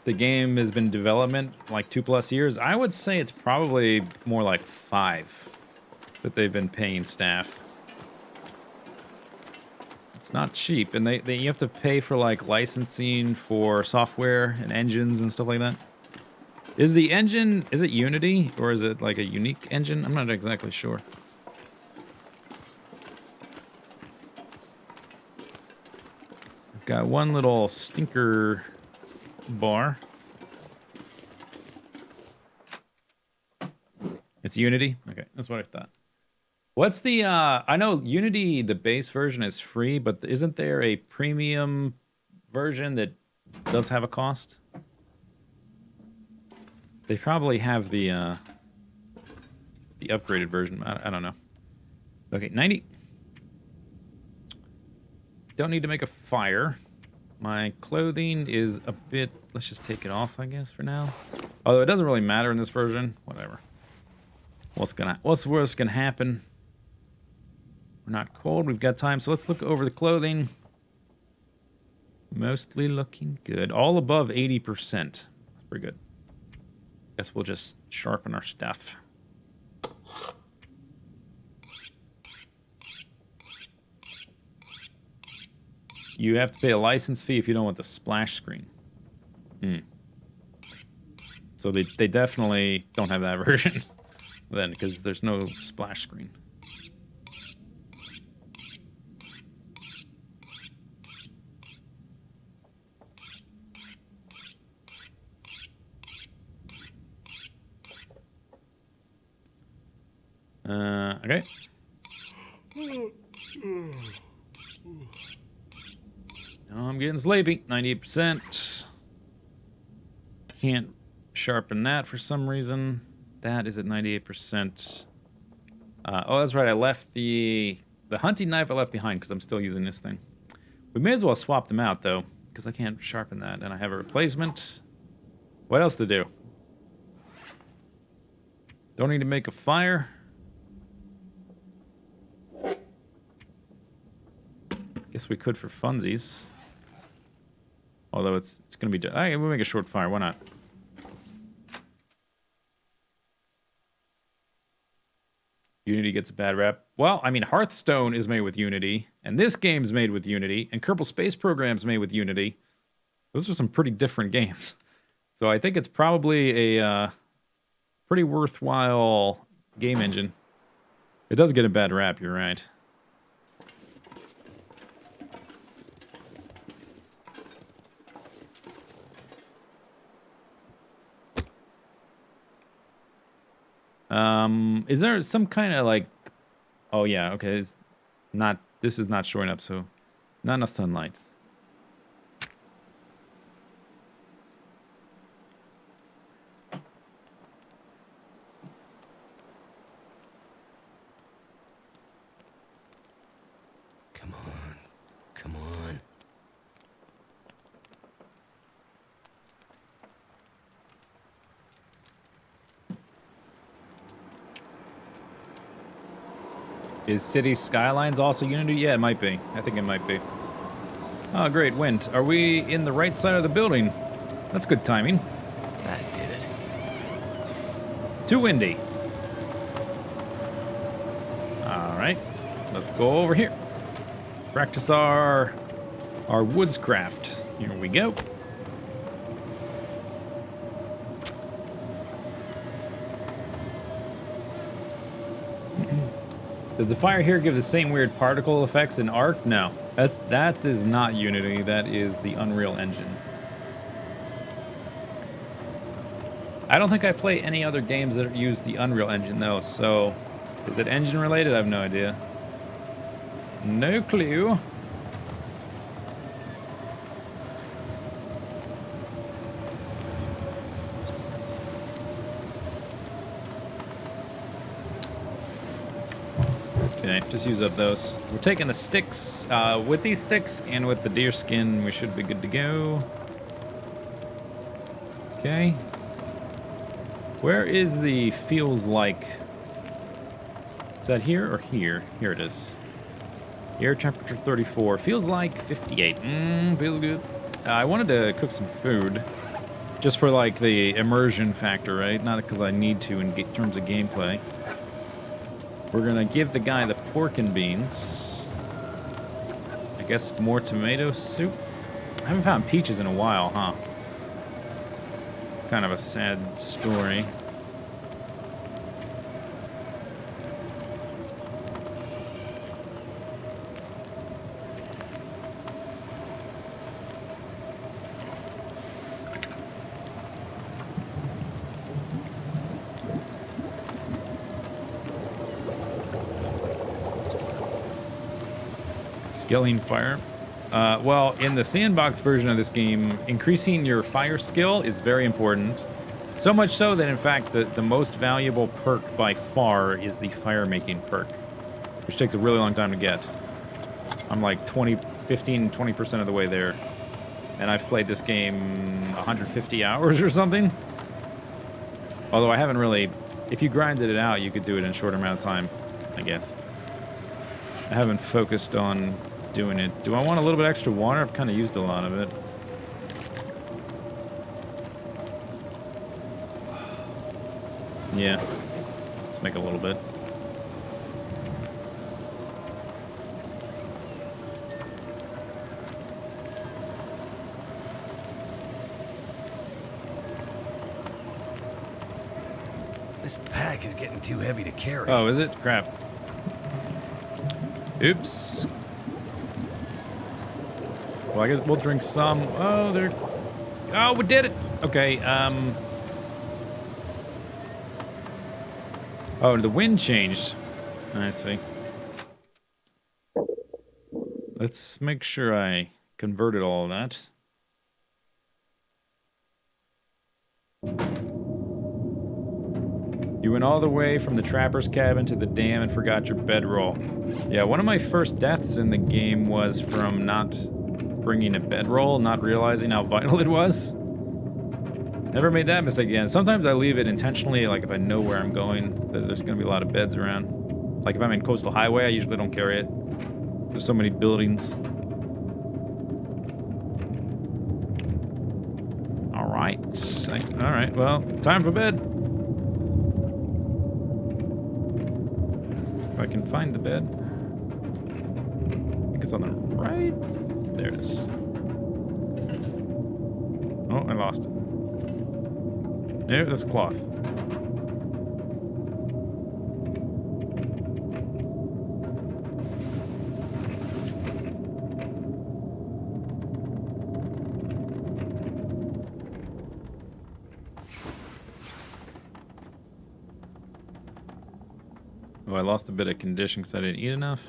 The game has been in development like 2+ years. I would say it's probably more like 5 that they've been paying staff. It's not cheap, and you have to pay for like licensing for software and engines and stuff like that. Is the engine, is it Unity or is it like a unique engine? I'm not exactly sure. I've got one little stinker bar. It's Unity? Okay, that's what I thought. What's the, I know Unity, the base version is free, but isn't there a premium version that does have a cost? They probably have the upgraded version. I don't know. Okay, 90. Don't need to make a fire. My clothing is a bit... Let's just take it off, I guess, for now. Although it doesn't really matter in this version. Whatever. What's worse gonna happen? We're not cold. We've got time. So let's look over the clothing. Mostly looking good. All above 80%. That's pretty good. Guess we'll just sharpen our stuff. You have to pay a license fee if you don't want the splash screen. So they definitely don't have that version then, because there's no splash screen. Okay. Oh, I'm getting sleepy. 98%. Can't sharpen that for some reason. That is at 98%. Oh, that's right. I left the hunting knife I left behind because I'm still using this thing. We may as well swap them out, though, because I can't sharpen that. And I have a replacement. What else to do? Don't need to make a fire. Guess we could for funsies. Although it's going to be... we'll make a short fire. Why not? Unity gets a bad rep. Well, I mean, Hearthstone is made with Unity, and this game's made with Unity, and Kerbal Space Program's made with Unity. Those are some pretty different games. So I think it's probably a pretty worthwhile game engine. It does get a bad rap, you're right. Is there some kind of like... Oh, yeah, okay. It's not... This is not showing up, so... Not enough sunlight. Come on. Come on. Is City Skylines also Unity? Yeah, it might be. I think it might be. Oh, great, wind. Are we in the right side of the building? That's good timing. That did it. Too windy. All right, let's go over here. Practice our woodscraft. Here we go. Does the fire here give the same weird particle effects in Ark? No. That is not Unity. That is the Unreal Engine. I don't think I play any other games that use the Unreal Engine, though, so... Is it engine related? I have no idea. No clue. Okay, just use up those. We're taking the sticks. With these sticks and with the deer skin, we should be good to go. Okay. Where is the feels like? Is that here or here? Here it is. Air temperature 34. Feels like 58. Feels good. I wanted to cook some food. Just for like the immersion factor, right? Not because I need to in terms of gameplay. We're gonna give the guy the pork and beans. I guess more tomato soup. I haven't found peaches in a while, huh? Kind of a sad story. Skilling fire. Well, in the sandbox version of this game, increasing your fire skill is very important. So much so that, in fact, the most valuable perk by far is the fire-making perk, which takes a really long time to get. I'm like 15-20% of the way there. And I've played this game 150 hours or something. Although I haven't really... If you grinded it out, you could do it in a shorter amount of time, I guess. I haven't focused on doing it. Do I want a little bit extra water? I've kind of used a lot of it. Yeah. Let's make a little bit. This pack is getting too heavy to carry. Oh, is it? Crap. Oops. Well, I guess we'll drink some. Oh, there. Oh, we did it. Okay. Oh, the wind changed. I see. Let's make sure I converted all of that. You went all the way from the trapper's cabin to the dam and forgot your bedroll. Yeah, one of my first deaths in the game was from not bringing a bedroll, not realizing how vital it was. Never made that mistake again. Sometimes I leave it intentionally, like if I know where I'm going, that there's going to be a lot of beds around. Like if I'm in Coastal Highway, I usually don't carry it. There's so many buildings. All right. All right. Well, time for bed. If I can find the bed. I think it's on the right. There it is. Oh, I lost it. No, that's cloth. Oh, I lost a bit of condition because I didn't eat enough.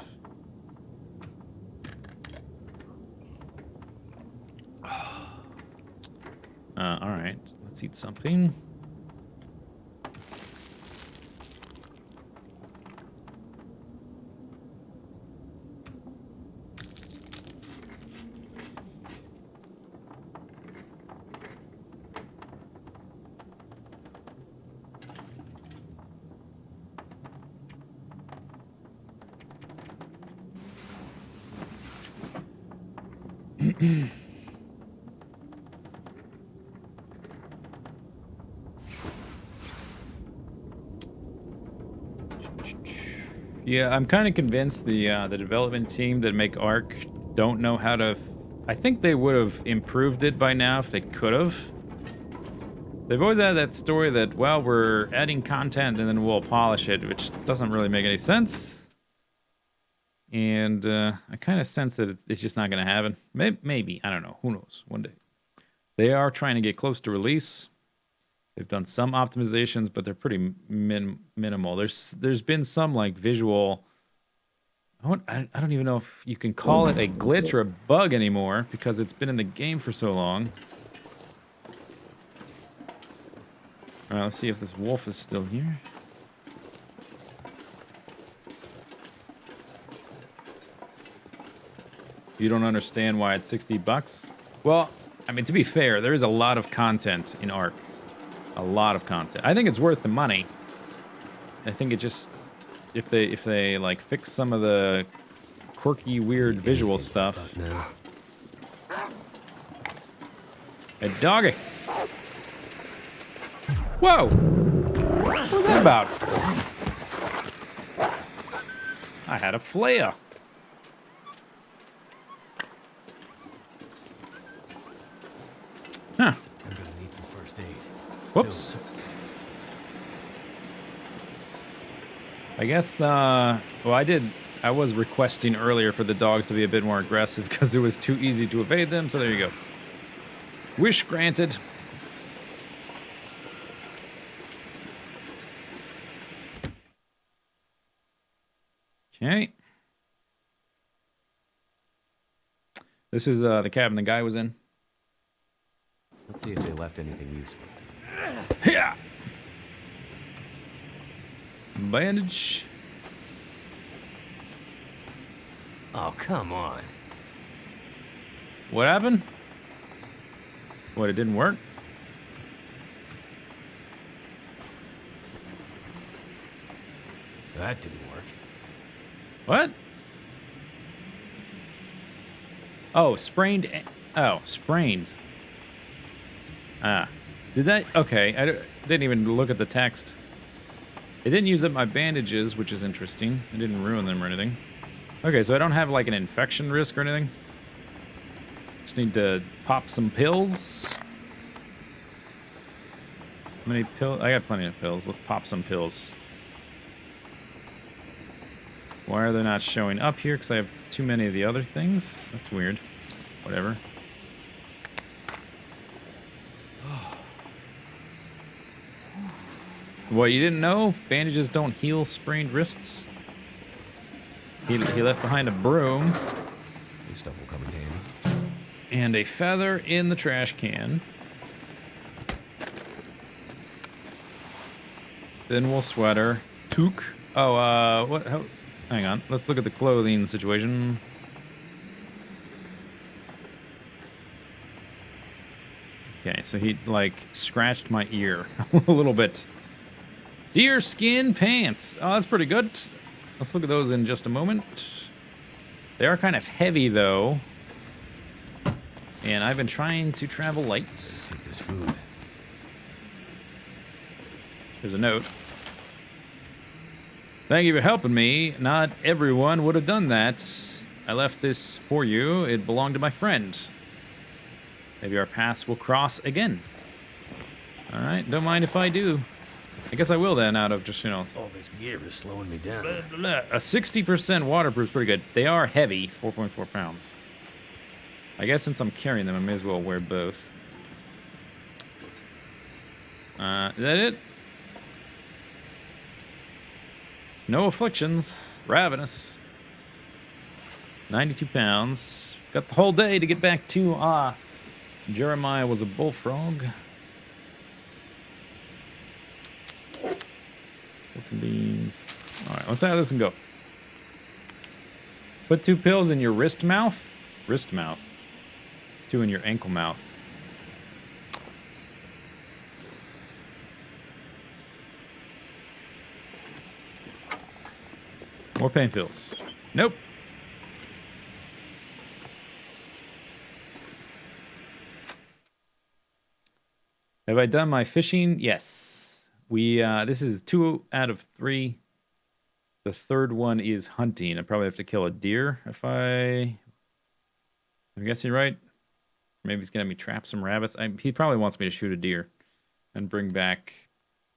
All right. Let's eat something. Yeah, I'm kind of convinced the development team that make Ark don't know how to. I think they would have improved it by now if they could have. They've always had that story that, well, we're adding content and then we'll polish it, which doesn't really make any sense. And I kind of sense that it's just not going to happen. Maybe, I don't know. Who knows? One day. They are trying to get close to release. They've done some optimizations, but they're pretty minimal. There's been some like visual. I don't even know if you can call it a glitch or a bug anymore because it's been in the game for so long. All right, let's see if this wolf is still here. You don't understand why it's $60? Well, I mean, to be fair, there is a lot of content in Ark. A lot of content. I think it's worth the money. I think it just if they like fix some of the quirky, weird visual stuff. A doggy. Whoa! What was that about? I had a flare. Huh. I'm gonna need some first aid. Whoops. I guess, well, I was requesting earlier for the dogs to be a bit more aggressive because it was too easy to evade them, so there you go. Wish granted. Okay. This is the cabin the guy was in. Let's see if they left anything useful. Yeah. Bandage. Oh, come on. What happened? What, it didn't work? That didn't work. What? Oh, sprained. Oh, sprained. Ah. Did that? Okay, I didn't even look at the text. It didn't use up my bandages, which is interesting. It didn't ruin them or anything. Okay, so I don't have like an infection risk or anything. Just need to pop some pills. How many pills? I got plenty of pills. Let's pop some pills. Why are they not showing up here? Because I have too many of the other things? That's weird. Whatever. What, you didn't know? Bandages don't heal sprained wrists? He left behind a broom. This stuff will come in handy. And a feather in the trash can. Then wool sweater. Toque. Oh, what? How, hang on. Let's look at the clothing situation. Okay, so he, like, scratched my ear a little bit. Deer skin pants. Oh, that's pretty good. Let's look at those in just a moment. They are kind of heavy, though. And I've been trying to travel light. Take this food. There's a note. Thank you for helping me. Not everyone would have done that. I left this for you. It belonged to my friend. Maybe our paths will cross again. All right, don't mind if I do. I guess I will then, out of just, you know... All this gear is slowing me down. Blah, blah, blah. A 60% waterproof is pretty good. They are heavy, 4.4 pounds. I guess since I'm carrying them, I may as well wear both. Is that it? No afflictions. Ravenous. 92 pounds. Got the whole day to get back to, Jeremiah was a bullfrog. Cooking beans. Alright, let's have this and go. Put 2 pills in your wrist mouth. Wrist mouth. 2 in your ankle mouth. More pain pills. Nope. Have I done my fishing? Yes. This is 2 out of 3. The third one is hunting. I probably have to kill a deer if I'm guessing right. Maybe he's gonna have me trap some rabbits. He probably wants me to shoot a deer and bring back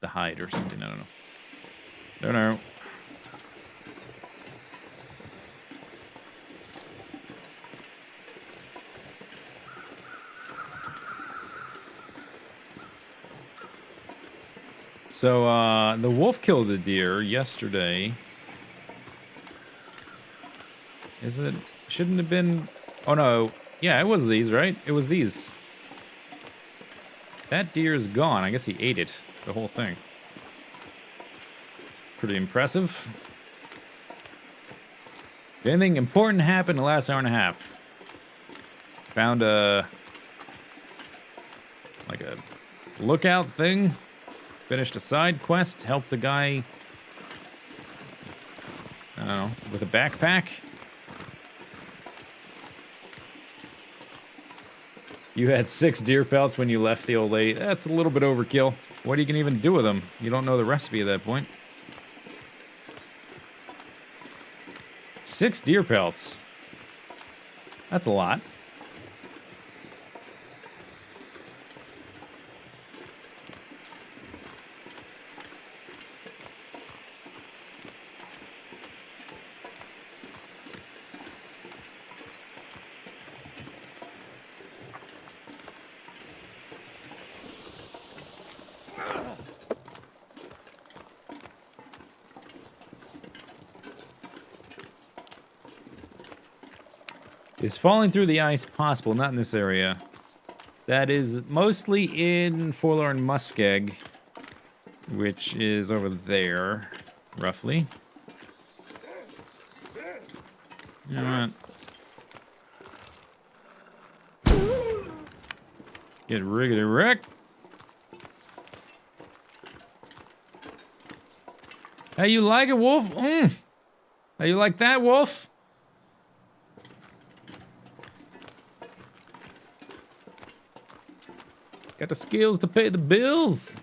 the hide or something. I don't know. Don't know. So, the wolf killed the deer yesterday. Is it? Shouldn't have been... Oh, no. Yeah, it was these, right? It was these. That deer is gone. I guess he ate it. The whole thing. It's pretty impressive. Did anything important happen in the last hour and a half? Found a... like a lookout thing. Finished a side quest. Helped a guy... I don't know. With a backpack. You had 6 deer pelts when you left the old lady. That's a little bit overkill. What are you going to even do with them? You don't know the recipe at that point. 6 deer pelts. That's a lot. Is falling through the ice possible? Not in this area. That is mostly in Forlorn Muskeg, which is over there, roughly. You know what? Get riggedy wrecked. How you like it, Wolf? How you like that, Wolf? Got the skills to pay the bills.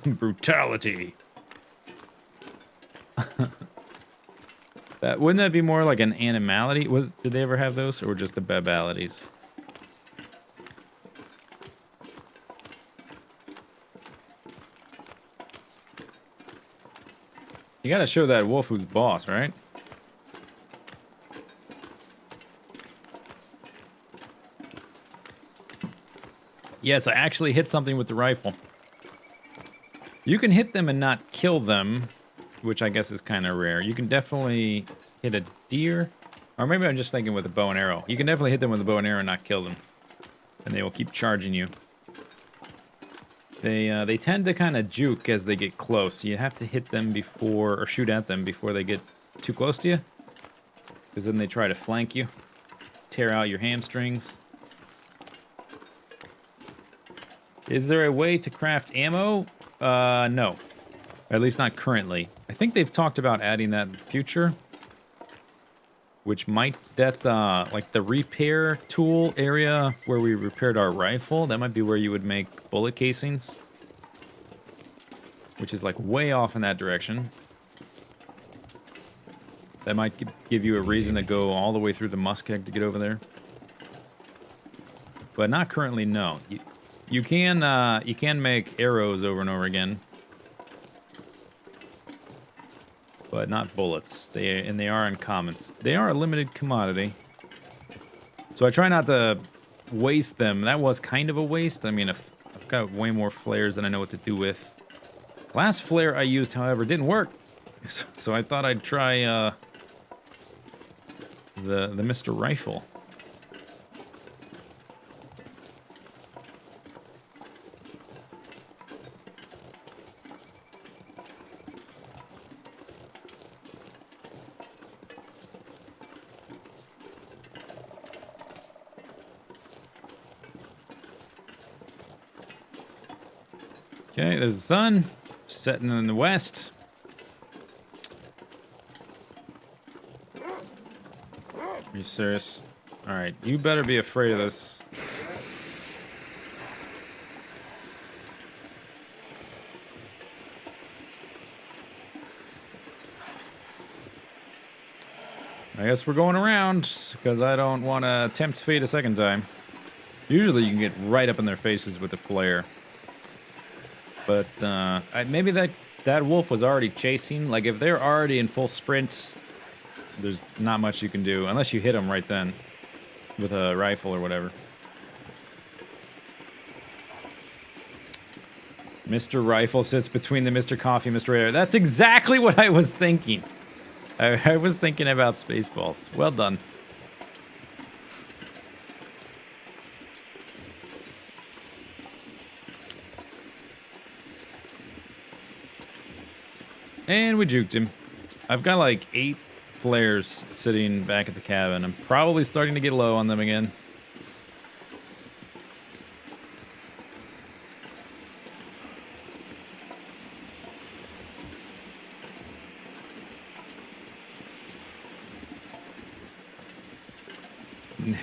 Brutality. Wouldn't that be more like an animality? Did they ever have those, or just the babalities? You gotta show that wolf who's boss, right? Yes, I actually hit something with the rifle. You can hit them and not kill them, which I guess is kind of rare. You can definitely hit a deer. Or maybe I'm just thinking with a bow and arrow. You can definitely hit them with a bow and arrow and not kill them. And they will keep charging you. They tend to kind of juke as they get close. You have to hit them before, or shoot at them before they get too close to you. Because then they try to flank you. Tear out your hamstrings. Is there a way to craft ammo? No. At least not currently. I think they've talked about adding that in the future. Which might, like the repair tool area where we repaired our rifle, that might be where you would make bullet casings. Which is like way off in that direction. That might give you a reason to go all the way through the muskeg to get over there. But not currently, no. You can make arrows over and over again. But not bullets. They are uncommons. They are a limited commodity. So I try not to waste them. That was kind of a waste. I mean, I've got way more flares than I know what to do with. Last flare I used, however, didn't work. So I thought I'd try the Mr. Rifle. Okay, there's the sun setting in the west. Are you serious? All right, you better be afraid of this. I guess we're going around because I don't want to tempt fate a second time. Usually you can get right up in their faces with a flare. But maybe that wolf was already chasing. Like, if they're already in full sprint, there's not much you can do. Unless you hit them right then with a rifle or whatever. Mr. Rifle sits between the Mr. Coffee, Mr. Air. That's exactly what I was thinking. I was thinking about Spaceballs. Well done. And we juked him. I've got like 8 flares sitting back at the cabin. I'm probably starting to get low on them again.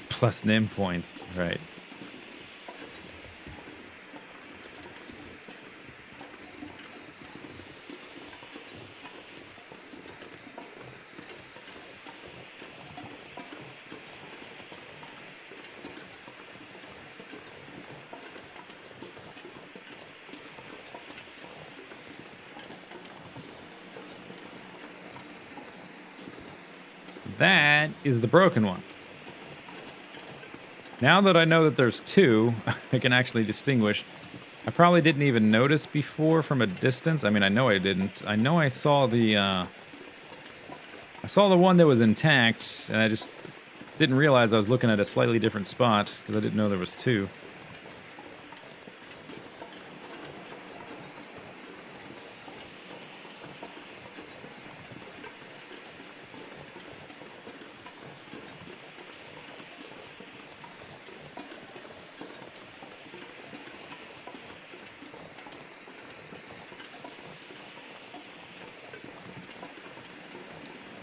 Plus NIM points, right. That is the broken one. Now that I know that there's 2, I can actually distinguish. I probably didn't even notice before from a distance. I mean, I know I didn't. I know I saw the one that was intact, and I just didn't realize I was looking at a slightly different spot because I didn't know there was 2.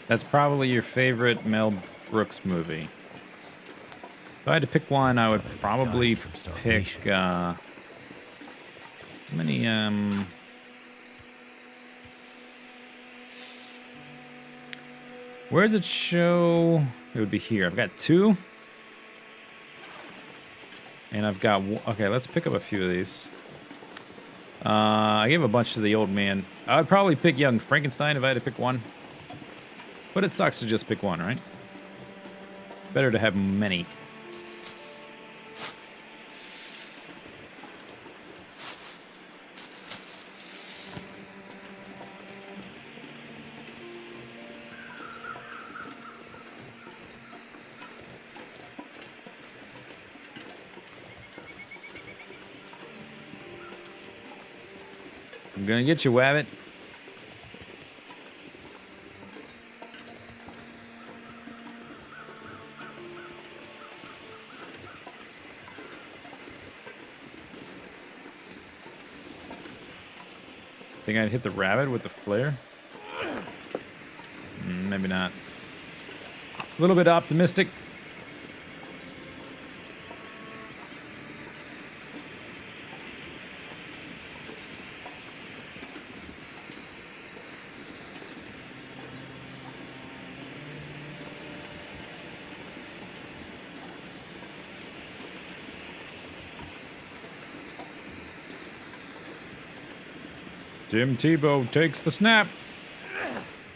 That's probably your favorite Mel Brooks movie. If I had to pick one, I would probably pick, how many, where does it show? It would be here. I've got 2. And I've got, okay, let's pick up a few of these. I gave a bunch to the old man. I would probably pick Young Frankenstein if I had to pick one. But it sucks to just pick one, right? Better to have many. I'm gonna get you, Wabbit. Think I'd hit the rabbit with the flare? Maybe not. A little bit optimistic. Tim Tebow takes the snap.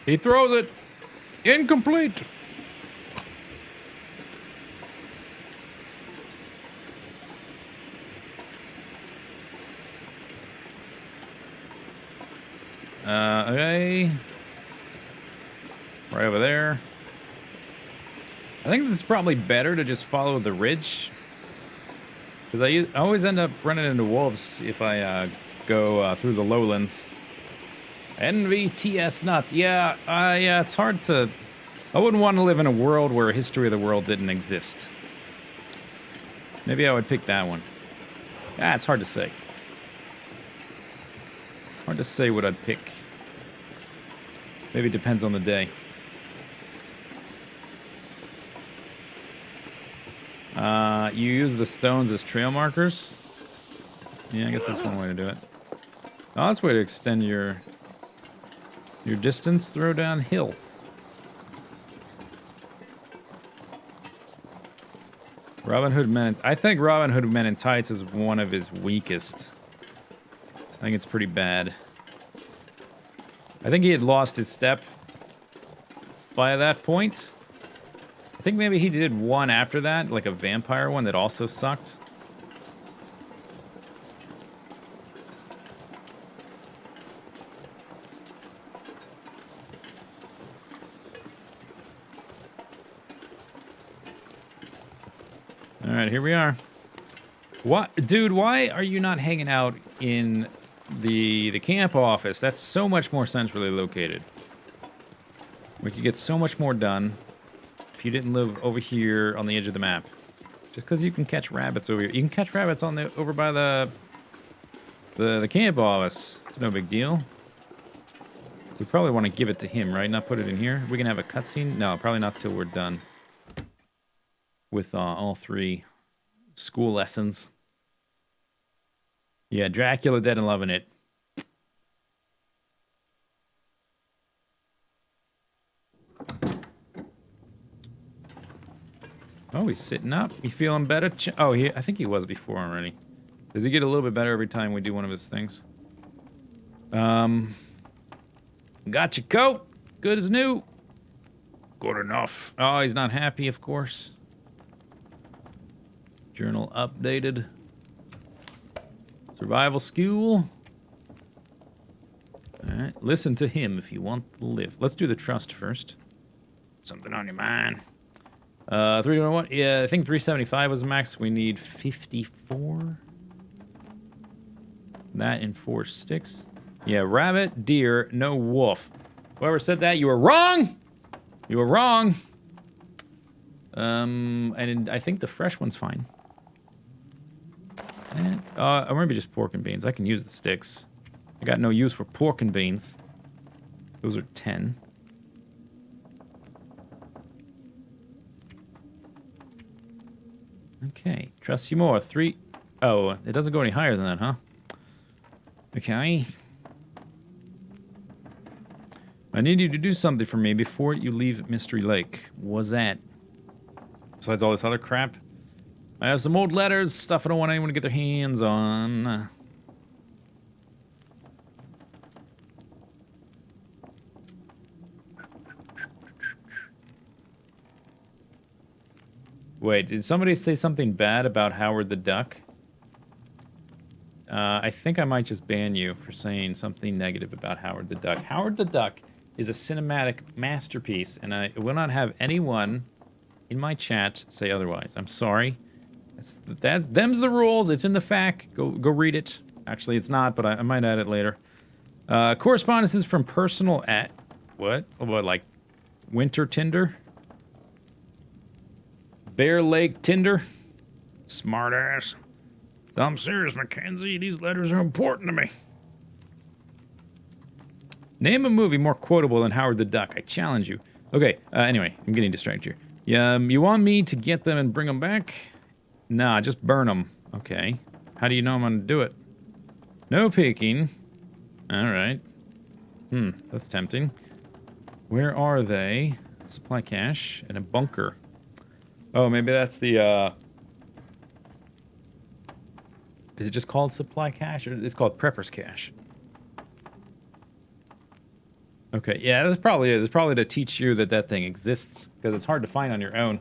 He throws it. Incomplete. Okay. Right over there. I think this is probably better to just follow the ridge. Because I always end up running into wolves if I go through the lowlands. NVTS nuts. Yeah, yeah, it's hard to... I wouldn't want to live in a world where History of the World didn't exist. Maybe I would pick that one. Ah, it's hard to say. Hard to say what I'd pick. Maybe it depends on the day. You use the stones as trail markers? Yeah, I guess that's one way to do it. Oh, that's a way to extend your distance. Throw downhill. Robin Hood Men. I think Robin Hood Men in Tights is one of his weakest. I think it's pretty bad. I think he had lost his step by that point. I think maybe he did one after that, like a vampire one that also sucked. All right, here we are. What, dude? Why are you not hanging out in the camp office? That's so much more centrally located. We could get so much more done if you didn't live over here on the edge of the map. Just because you can catch rabbits over here. You can catch rabbits on the over by the camp office. It's no big deal. We probably want to give it to him, right? Not put it in here. We can have a cutscene. No, probably not till we're done with all 3 school lessons. Yeah, Dracula dead and loving it. Oh, he's sitting up. You feeling better? Oh, I think he was before already. Does he get a little bit better every time we do one of his things? Got your coat. Good as new. Good enough. Oh, he's not happy, of course. Journal updated. Survival school. Alright, listen to him if you want to live. Let's do the trust first. Something on your mind. 321. Yeah, I think 375 was the max. We need 54. That in 4 sticks. Yeah, rabbit, deer, no wolf. Whoever said that, you were wrong! You were wrong. And I think the fresh one's fine. And, or maybe just pork and beans. I can use the sticks. I got no use for pork and beans. Those are 10. Okay, trust you more. 3. Oh, it doesn't go any higher than that, huh? Okay. I need you to do something for me before you leave Mystery Lake. What's that? Besides all this other crap? I have some old letters, stuff I don't want anyone to get their hands on. Wait, did somebody say something bad about Howard the Duck? I think I might just ban you for saying something negative about Howard the Duck. Howard the Duck is a cinematic masterpiece, and I will not have anyone in my chat say otherwise. I'm sorry. Them's the rules. It's in the FAQ. Go read it. Actually, it's not, but I might add it later. Correspondences from personal at... What? What, like Winter Tinder? Bear Lake Tinder? Smartass. I'm serious, Mackenzie. These letters are important to me. Name a movie more quotable than Howard the Duck. I challenge you. Okay, anyway, I'm getting distracted here. Yeah, you want me to get them and bring them back? Nah, just burn them. Okay. How do you know I'm gonna do it? No peeking. Alright. That's tempting. Where are they? Supply cache and a bunker. Oh, maybe that's the, Is it just called supply cache, or it's called prepper's cache? Okay, yeah, this probably is. It's probably to teach you that that thing exists, because it's hard to find on your own.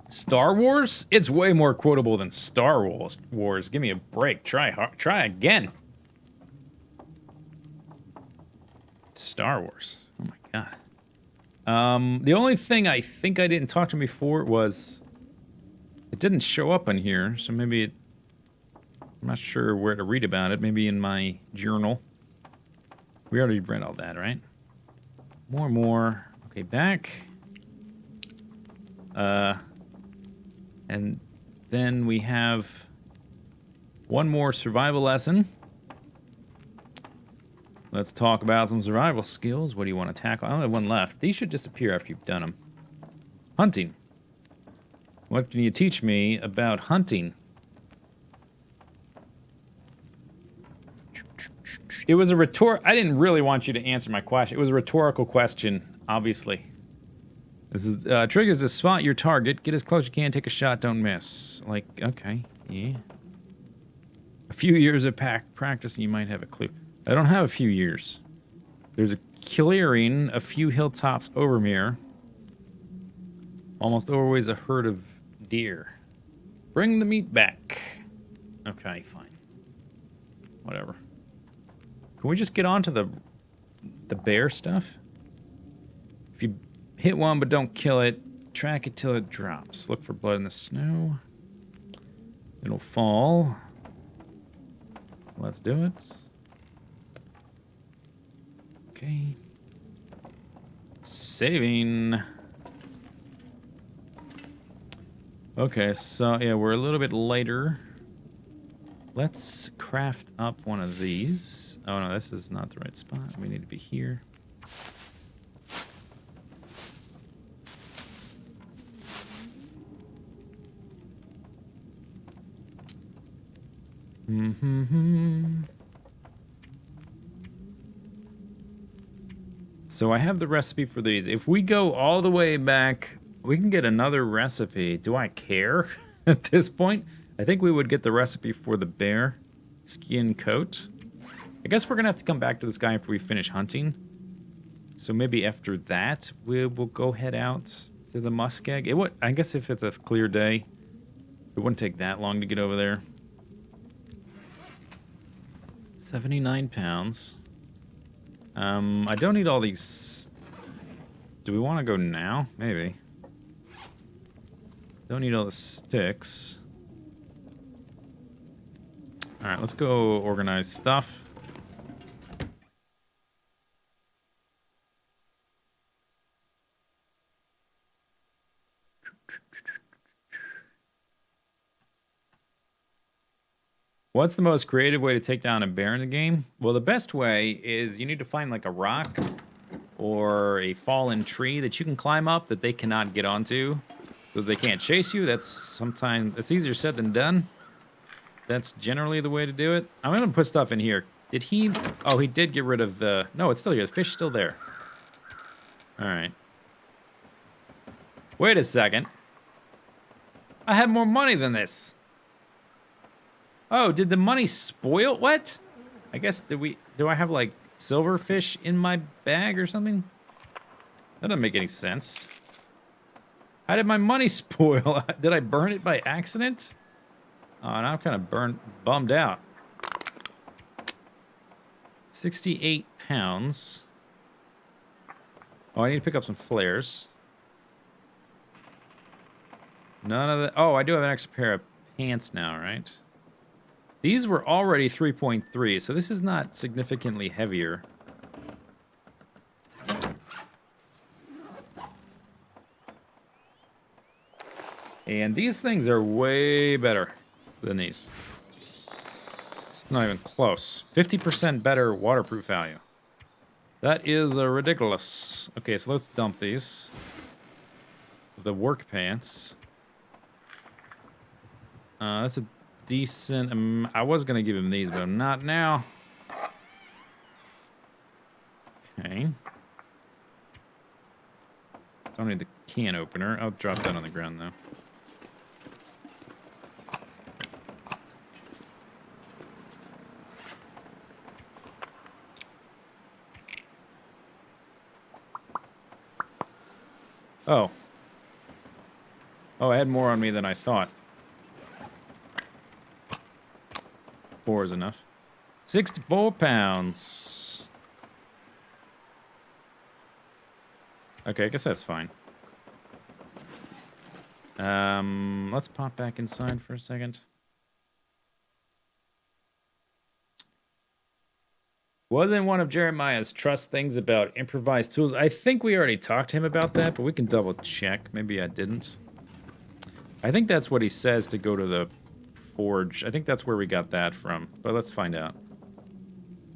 Star Wars? It's way more quotable than Star Wars. Give me a break. Try again. Star Wars. Oh my god. The only thing I think I didn't talk to before was it didn't show up on here, so maybe I'm not sure where to read about it. Maybe in my journal. We already read all that, right? More. Okay, back. And then we have one more survival lesson. Let's talk about some survival skills. What do you want to tackle? I only have one left. These should disappear after you've done them. Hunting. What can you teach me about hunting? It was a I didn't really want you to answer my question. It was a rhetorical question, obviously. This is triggers to spot your target. Get as close as you can. Take a shot. Don't miss. Like, okay, yeah. A few years of practice, and you might have a clue. I don't have a few years. There's a clearing, a few hilltops over me. Almost always a herd of deer. Bring the meat back. Okay, fine. Whatever. Can we just get on to the bear stuff? If you hit one but don't kill it, track it till it drops. Look for blood in the snow. It'll fall. Let's do it. Okay. Saving. Okay, so yeah, we're a little bit later. Let's craft up one of these. Oh no, this is not the right spot. We need to be here. So I have the recipe for these. If we go all the way back, we can get another recipe. Do I care at this point? I think we would get the recipe for the bear skin coat. I guess we're going to have to come back to this guy after we finish hunting. So maybe after that, we will go head out to the muskeg. I guess if it's a clear day, it wouldn't take that long to get over there. 79 pounds. I don't need all these. Do we want to go now? Maybe. Don't need all the sticks. Alright, let's go organize stuff. What's the most creative way to take down a bear in the game? Well, the best way is you need to find like a rock or a fallen tree that you can climb up that they cannot get onto. So they can't chase you. That's easier said than done. That's generally the way to do it. I'm going to put stuff in here. Did he? Oh, he did get rid of the... No, it's still here. The fish's still there. All right. Wait a second. I had more money than this. Oh, did the money spoil? What? I guess, do I have, like, silverfish in my bag or something? That doesn't make any sense. How did my money spoil? Did I burn it by accident? Oh, now I'm kind of bummed out. 68 pounds. Oh, I need to pick up some flares. None of the... Oh, I do have an extra pair of pants now, right? These were already 3.3, so this is not significantly heavier. And these things are way better than these. Not even close. 50% better waterproof value. That is ridiculous. Okay, so let's dump these. The work pants. That's a decent... I was going to give him these, but I'm not now. Okay. Don't need the can opener. I'll drop that on the ground, though. Oh. Oh, I had more on me than I thought. 4 is enough. 64 pounds. Okay, I guess that's fine. Let's pop back inside for a second. Wasn't one of Jeremiah's trust things about improvised tools? I think we already talked to him about that, but we can double check. Maybe I didn't. I think that's what he says to go to the forge. I think that's where we got that from, but let's find out.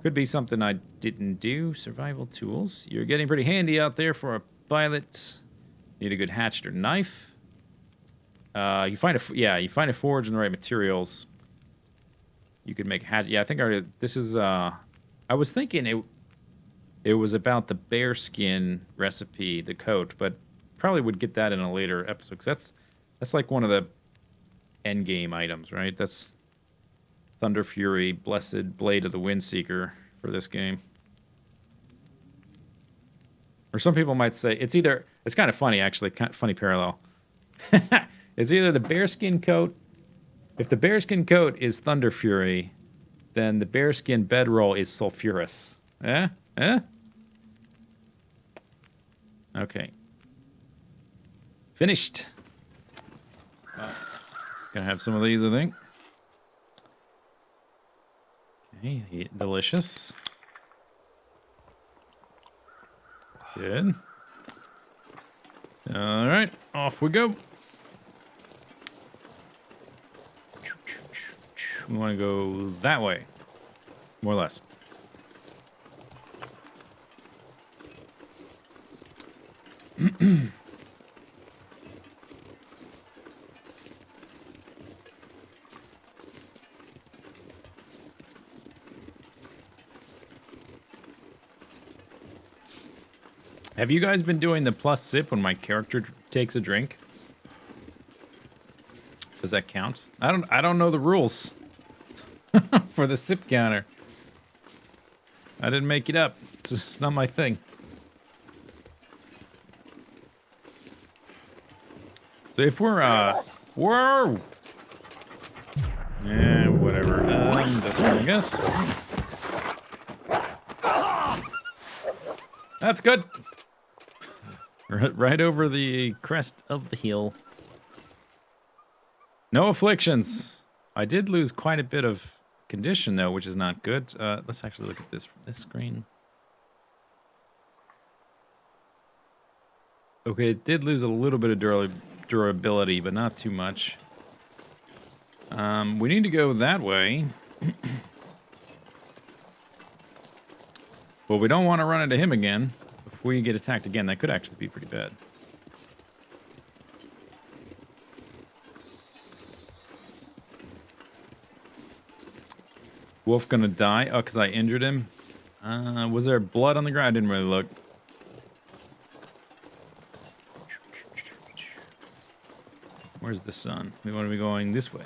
Could be something I didn't do. Survival tools. You're getting pretty handy out there for a pilot. Need a good hatchet or knife. You find a forge and the right materials. You could make hatchet. Yeah, I think this is I was thinking it was about the bearskin recipe, the coat, but probably would get that in a later episode, because that's like one of the end game items, right? That's Thunder Fury, Blessed Blade of the Windseeker for this game. Or some people might say it's kind of funny actually, kind of funny parallel. It's either the bearskin coat. If the bearskin coat is Thunder Fury, then the bearskin bedroll is sulfurous. Eh? Okay. Finished. Gonna have some of these, I think. Okay, delicious. Good. All right, off we go. We want to go that way, more or less. Have you guys been doing the plus sip when my character takes a drink? Does that count? I don't know the rules for the sip counter. I didn't make it up. It's not my thing. So if we're whoa! Yeah, whatever. This one, I guess. That's good. Right over the crest of the hill. No afflictions. I did lose quite a bit of condition, though, which is not good. Let's actually look at this from this screen. Okay, it did lose a little bit of durability, but not too much. We need to go that way. Well, we don't want to run into him again. If we get attacked again, that could actually be pretty bad. Wolf gonna die? Oh, because I injured him? Was there blood on the ground? I didn't really look. Where's the sun? We want to be going this way.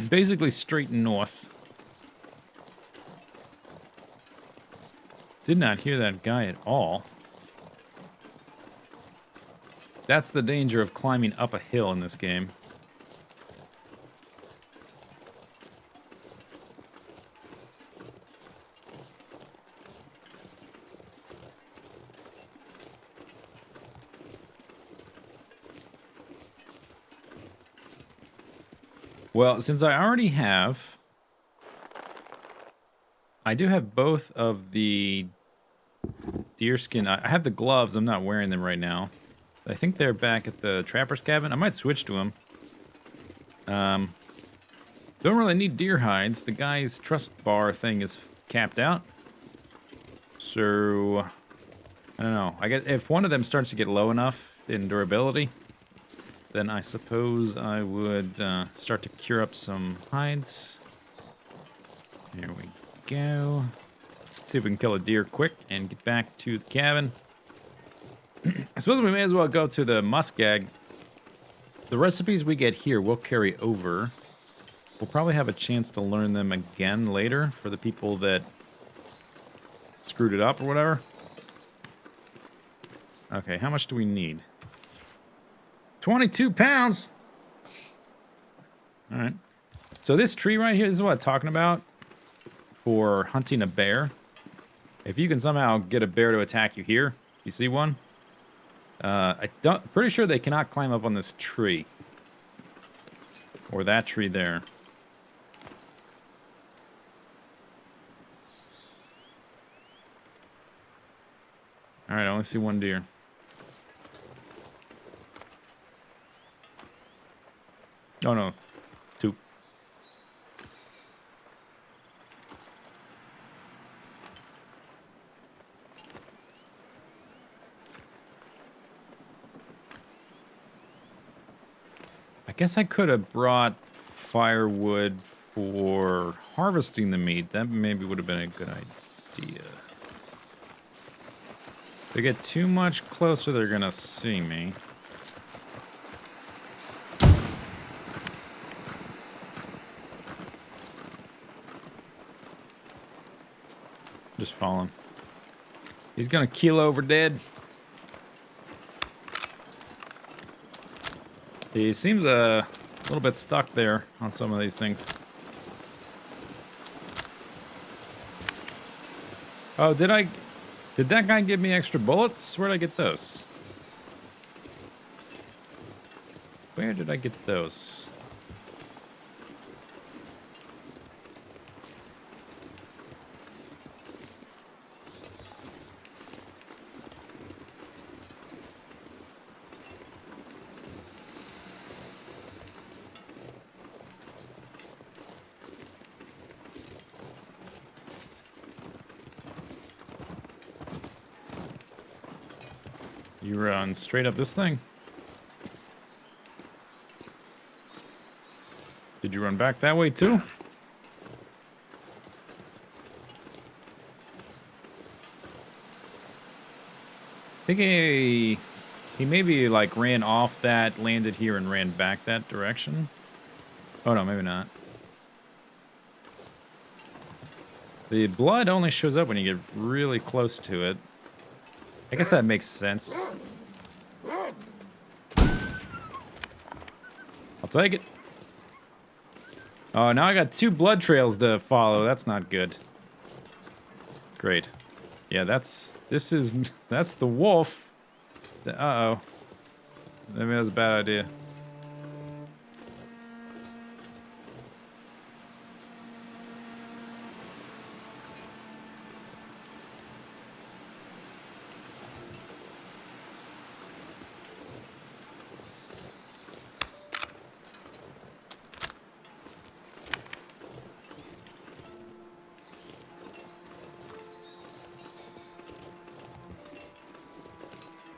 Basically straight north. Did not hear that guy at all. That's the danger of climbing up a hill in this game. Well, since I already have... I do have both of the deerskin. I have the gloves. I'm not wearing them right now. I think they're back at the trapper's cabin. I might switch to them. Don't really need deer hides. The guy's trust bar thing is capped out. So, I don't know. I guess if one of them starts to get low enough in durability, then I suppose I would start to cure up some hides. There we go. See if we can kill a deer quick and get back to the cabin. I suppose we may as well go to the muskeg. The recipes we get here will carry over. We'll probably have a chance to learn them again later for the people that screwed it up or whatever. Okay, how much do we need? 22 pounds! Alright. So this tree right here, this is what I'm talking about for hunting a bear. If you can somehow get a bear to attack you here, you see one? Pretty sure they cannot climb up on this tree. Or that tree there. Alright, I only see one deer. Oh no, two. I guess I could have brought firewood for harvesting the meat. That maybe would have been a good idea. If they get too much closer, they're gonna see me. Just follow him. He's gonna keel over dead. He seems a little bit stuck there on some of these things. Oh, did that guy give me extra bullets? Where'd I get those? Where did I get those? You run straight up this thing. Did you run back that way too? I think he maybe like ran off that, landed here, and ran back that direction. Oh no, maybe not. The blood only shows up when you get really close to it. I guess that makes sense. I'll take it. Oh, now I got 2 blood trails to follow. That's not good. Great. Yeah, that's the wolf. Uh-oh. Maybe that was a bad idea.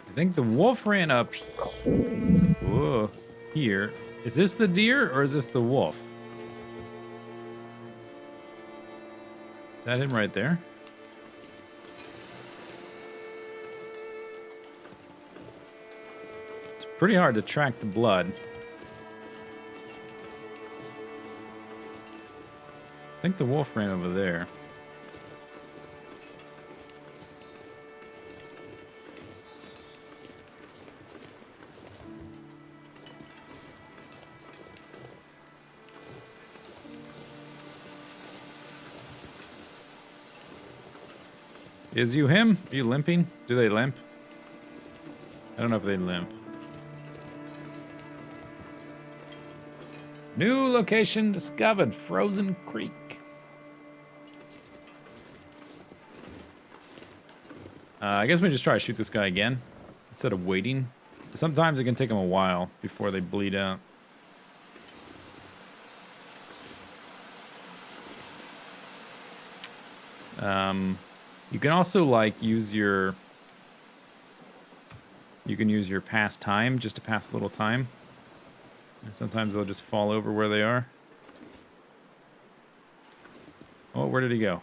I think the wolf ran up whoa, here. Is this the deer or is this the wolf? Is that him right there? It's pretty hard to track the blood. I think the wolf ran over there. Is you him? Are you limping? Do they limp? I don't know if they limp. New location discovered. Frozen Creek. I guess we just try to shoot this guy again instead of waiting. Sometimes it can take them a while before they bleed out. You can also like use your. You can use your pass time just to pass a little time. And sometimes they'll just fall over where they are. Oh, where did he go?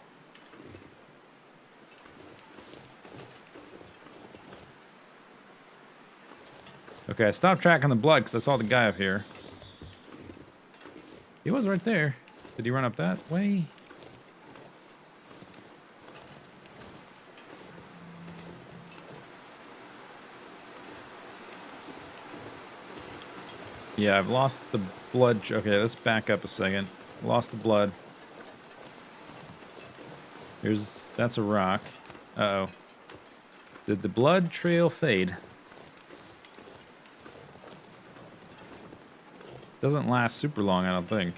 Okay, I stopped tracking the blood because I saw the guy up here. He was right there. Did he run up that way? Yeah, I've lost the blood. Okay, let's back up a second. Lost the blood. That's a rock. Uh-oh. Did the blood trail fade? Doesn't last super long, I don't think.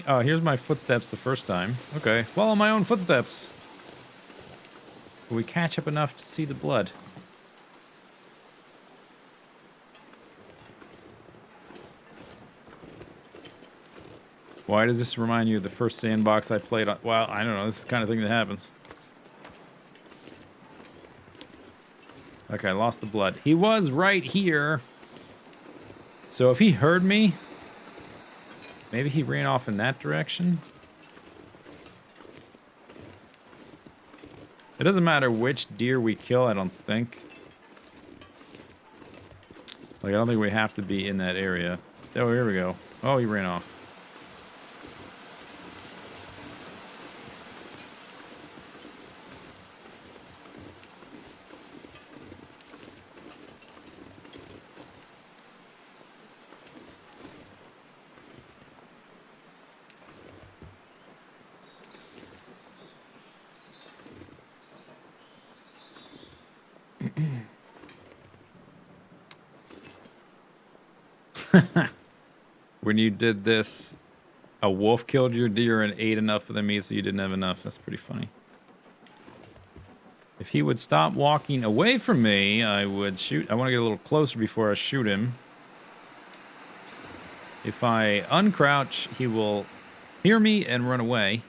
Oh, here's my footsteps the first time. Okay, follow my own footsteps. Will we catch up enough to see the blood? Why does this remind you of the first sandbox I played on? Well, I don't know. This is the kind of thing that happens. Okay, I lost the blood. He was right here. So if he heard me, maybe he ran off in that direction. It doesn't matter which deer we kill, I don't think. Like, I don't think we have to be in that area. Oh, here we go. Oh, he ran off. When you did this, a wolf killed your deer and ate enough of the meat so you didn't have enough. That's pretty funny. If he would stop walking away from me, I would shoot. I want to get a little closer before I shoot him. If I uncrouch, he will hear me and run away.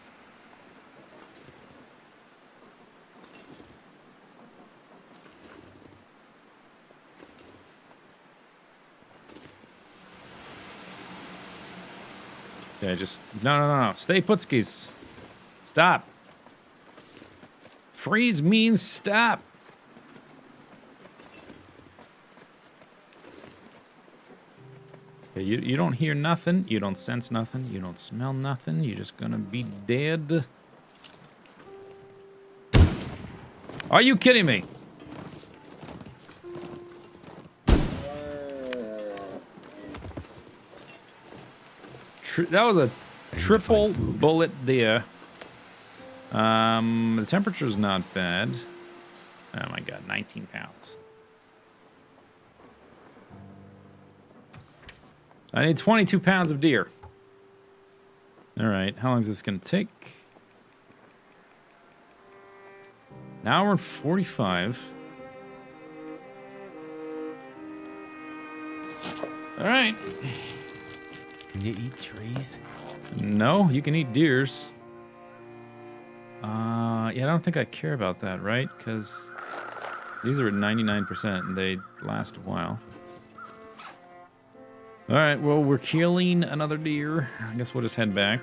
Okay, just... No. Stay putskis. Stop. Freeze means stop. Okay, you don't hear nothing. You don't sense nothing. You don't smell nothing. You're just gonna be dead. Are you kidding me? That was a triple bullet there. The temperature's not bad. Oh my god, 19 pounds. I need 22 pounds of deer. All right, how long is this going to take? An hour and 45. All right. Can you eat trees? No, you can eat deers. Yeah, I don't think I care about that, right? Because these are at 99% and they last a while. All right, well, we're killing another deer. I guess we'll just head back.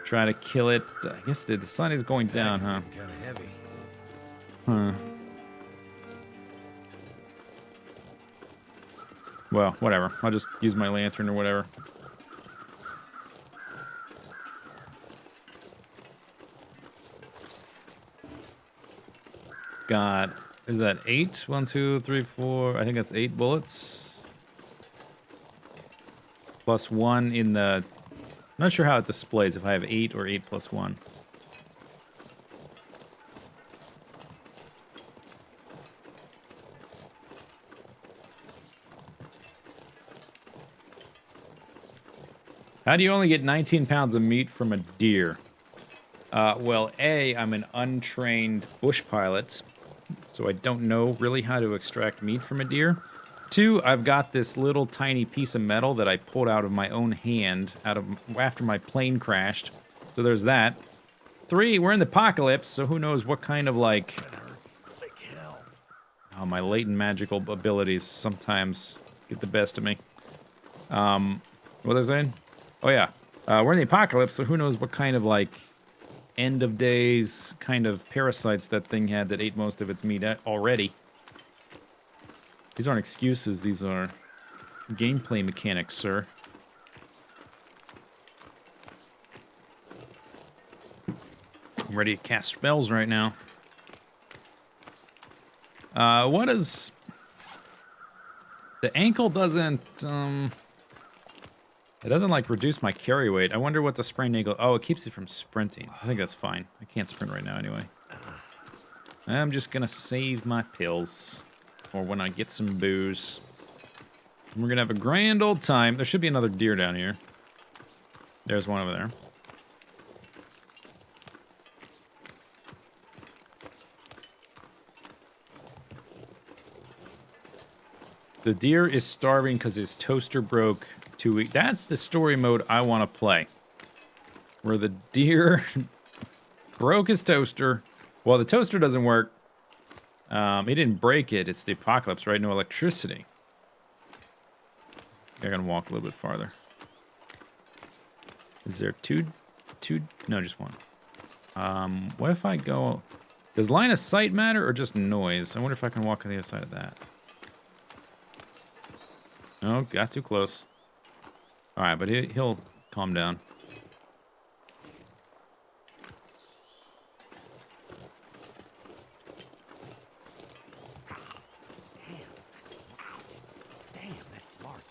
Try to kill it. I guess the sun is going down, huh? Kind of heavy. Huh. Well, whatever. I'll just use my lantern or whatever. Got, is that 8? 1, 2, 3, 4. I think that's 8 bullets. Plus 1 in the... I'm not sure how it displays, if I have 8 or 8 plus 1. How do you only get 19 pounds of meat from a deer? Well, A, I'm an untrained bush pilot, so I don't know really how to extract meat from a deer. 2, I've got this little tiny piece of metal that I pulled out of my own hand after my plane crashed. So there's that. 3, we're in the apocalypse, so who knows what kind of like... That hurts like hell. Oh, my latent magical abilities sometimes get the best of me. What was I saying? Oh yeah, we're in the apocalypse, so who knows what kind of like end of days kind of parasites that thing had that ate most of its meat already. These aren't excuses, these are gameplay mechanics, sir. I'm ready to cast spells right now. What is... The ankle doesn't, it doesn't, like, reduce my carry weight. I wonder what the sprained ankle... Oh, it keeps it from sprinting. I think that's fine. I can't sprint right now anyway. I'm just gonna save my pills. Or when I get some booze. And we're gonna have a grand old time. There should be another deer down here. There's one over there. The deer is starving because his toaster broke 2 weeks. That's the story mode I want to play. Where the deer broke his toaster. Well, the toaster doesn't work. He didn't break it. It's the apocalypse, right? No electricity. I gotta walk a little bit farther. Is there two? No, just one. What if I go... Does line of sight matter or just noise? I wonder if I can walk on the other side of that. Oh, got too close. All right, but he'll calm down. Damn, that's smart.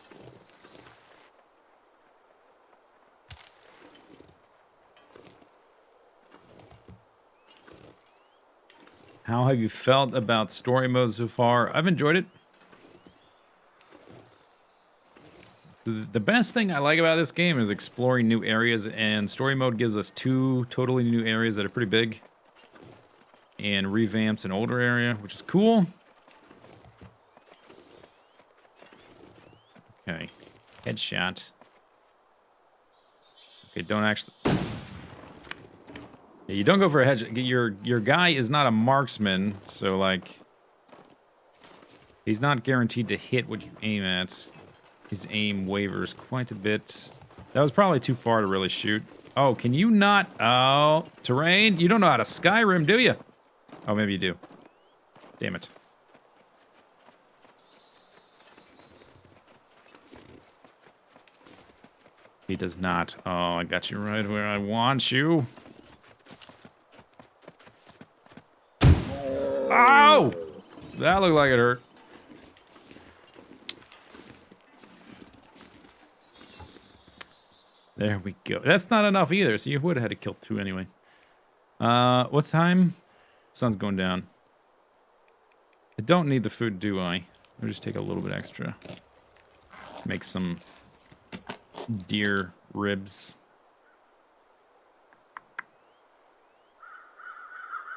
How have you felt about story mode so far? I've enjoyed it. The best thing I like about this game is exploring new areas, and story mode gives us 2 totally new areas that are pretty big. And revamps an older area, which is cool. Okay. Headshot. Okay, don't actually... Yeah, you don't go for a headshot. Your guy is not a marksman, so, like... He's not guaranteed to hit what you aim at. His aim wavers quite a bit. That was probably too far to really shoot. Oh, can you not... Oh, terrain? You don't know how to Skyrim, do you? Oh, maybe you do. Damn it. He does not. Oh, I got you right where I want you. Ow! That looked like it hurt. There we go. That's not enough either, so you would have had to kill 2 anyway. What's time? Sun's going down. I don't need the food, do I? I'll just take a little bit extra. Make some deer ribs.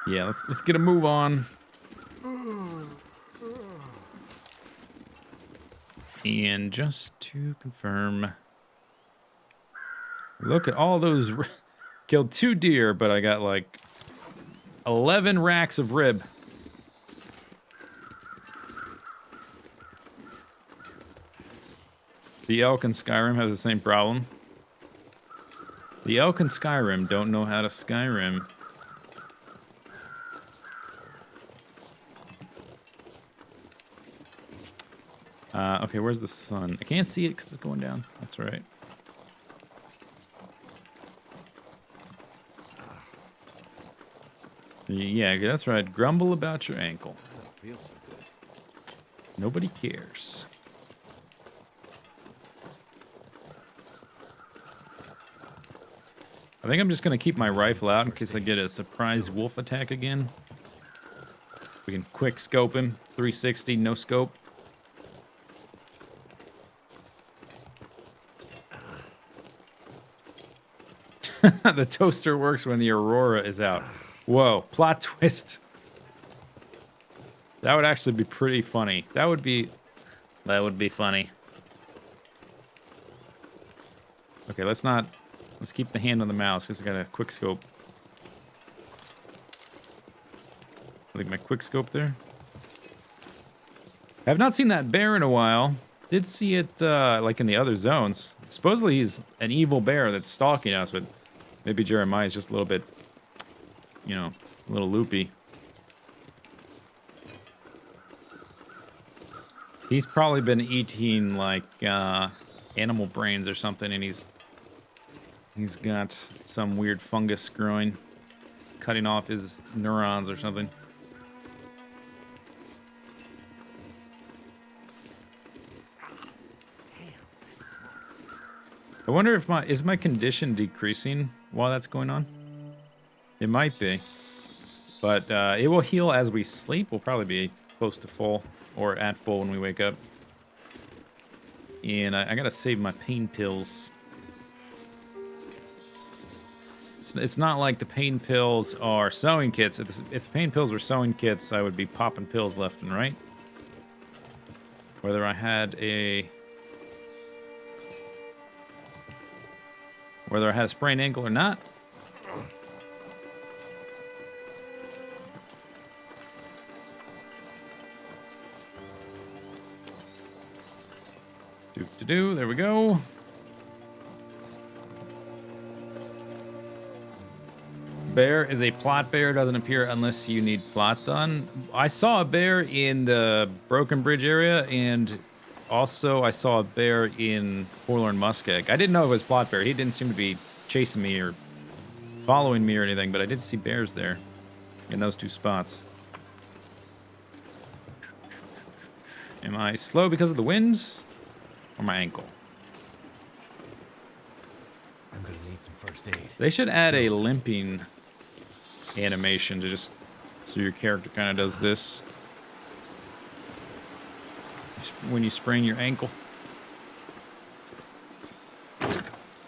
Yeah, let's get a move on. And just to confirm... Look at all those... Killed 2 deer, but I got like 11 racks of rib. The elk in Skyrim have the same problem. The elk in Skyrim don't know how to Skyrim. Okay, where's the sun? I can't see it because it's going down. That's right. Yeah, that's right. Grumble about your ankle. I don't feel so good. Nobody cares. I think I'm just going to keep my rifle out in case I get a surprise wolf attack again. We can quick scope him. 360, no scope. The toaster works when the aurora is out. Whoa, plot twist. That would actually be pretty funny. That would be That would be funny. Okay, let's keep the hand on the mouse because I got a quick scope. I think my quick scope there. I have not seen that bear in a while. Did see it like in the other zones. Supposedly he's an evil bear that's stalking us, but maybe Jeremiah's just a little bit, you know, a little loopy. He's probably been eating like animal brains or something, and he's got some weird fungus growing, cutting off his neurons or something. I wonder if my condition decreasing while that's going on? It might be. But it will heal as we sleep. We'll probably be close to full or at full when we wake up. And I gotta save my pain pills. It's not like the pain pills are sewing kits. If the pain pills were sewing kits, I would be popping pills left and right. Whether I had a sprained ankle or not. There we go. Bear is a plot bear. Doesn't appear unless you need plot done. I saw a bear in the Broken Bridge area, and also I saw a bear in Forlorn Muskeg. I didn't know it was plot bear. He didn't seem to be chasing me or following me or anything, but I did see bears there in those two spots. Am I slow because of the wind or my ankle? I'm gonna need some first aid. They should add a limping animation to just so your character kind of does this when you sprain your ankle.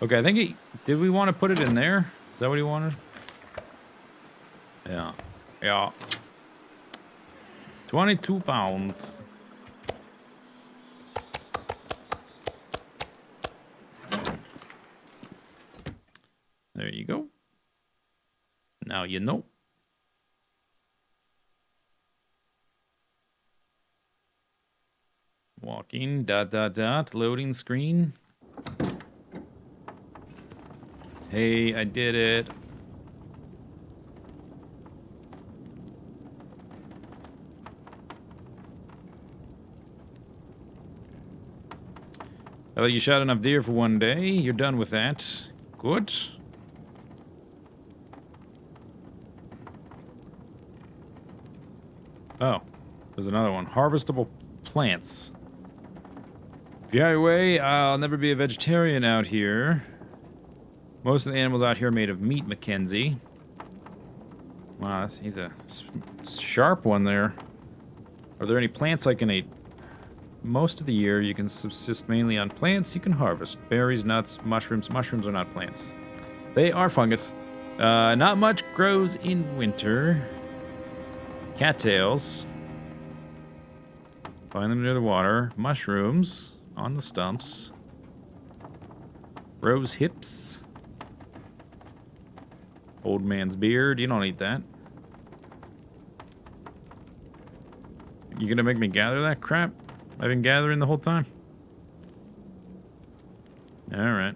Okay, I think did we want to put it in there? Is that what he wanted? Yeah. Yeah. 22 pounds. There you go. Now you know. Walking, ... loading screen. Hey, I did it. Well, you shot enough deer for one day. You're done with that. Good. Oh, there's another one. Harvestable plants. If you're out of your way, I'll never be a vegetarian out here. Most of the animals out here are made of meat, Mackenzie. Wow, he's a sharp one there. Are there any plants I can eat? Most of the year, you can subsist mainly on plants you can harvest. Berries, nuts, mushrooms. Mushrooms are not plants. They are fungus. Not much grows in winter. Cattails. Find them near the water. Mushrooms on the stumps. Rose hips. Old man's beard. You don't eat that. You gonna make me gather that crap? I've been gathering the whole time. All right.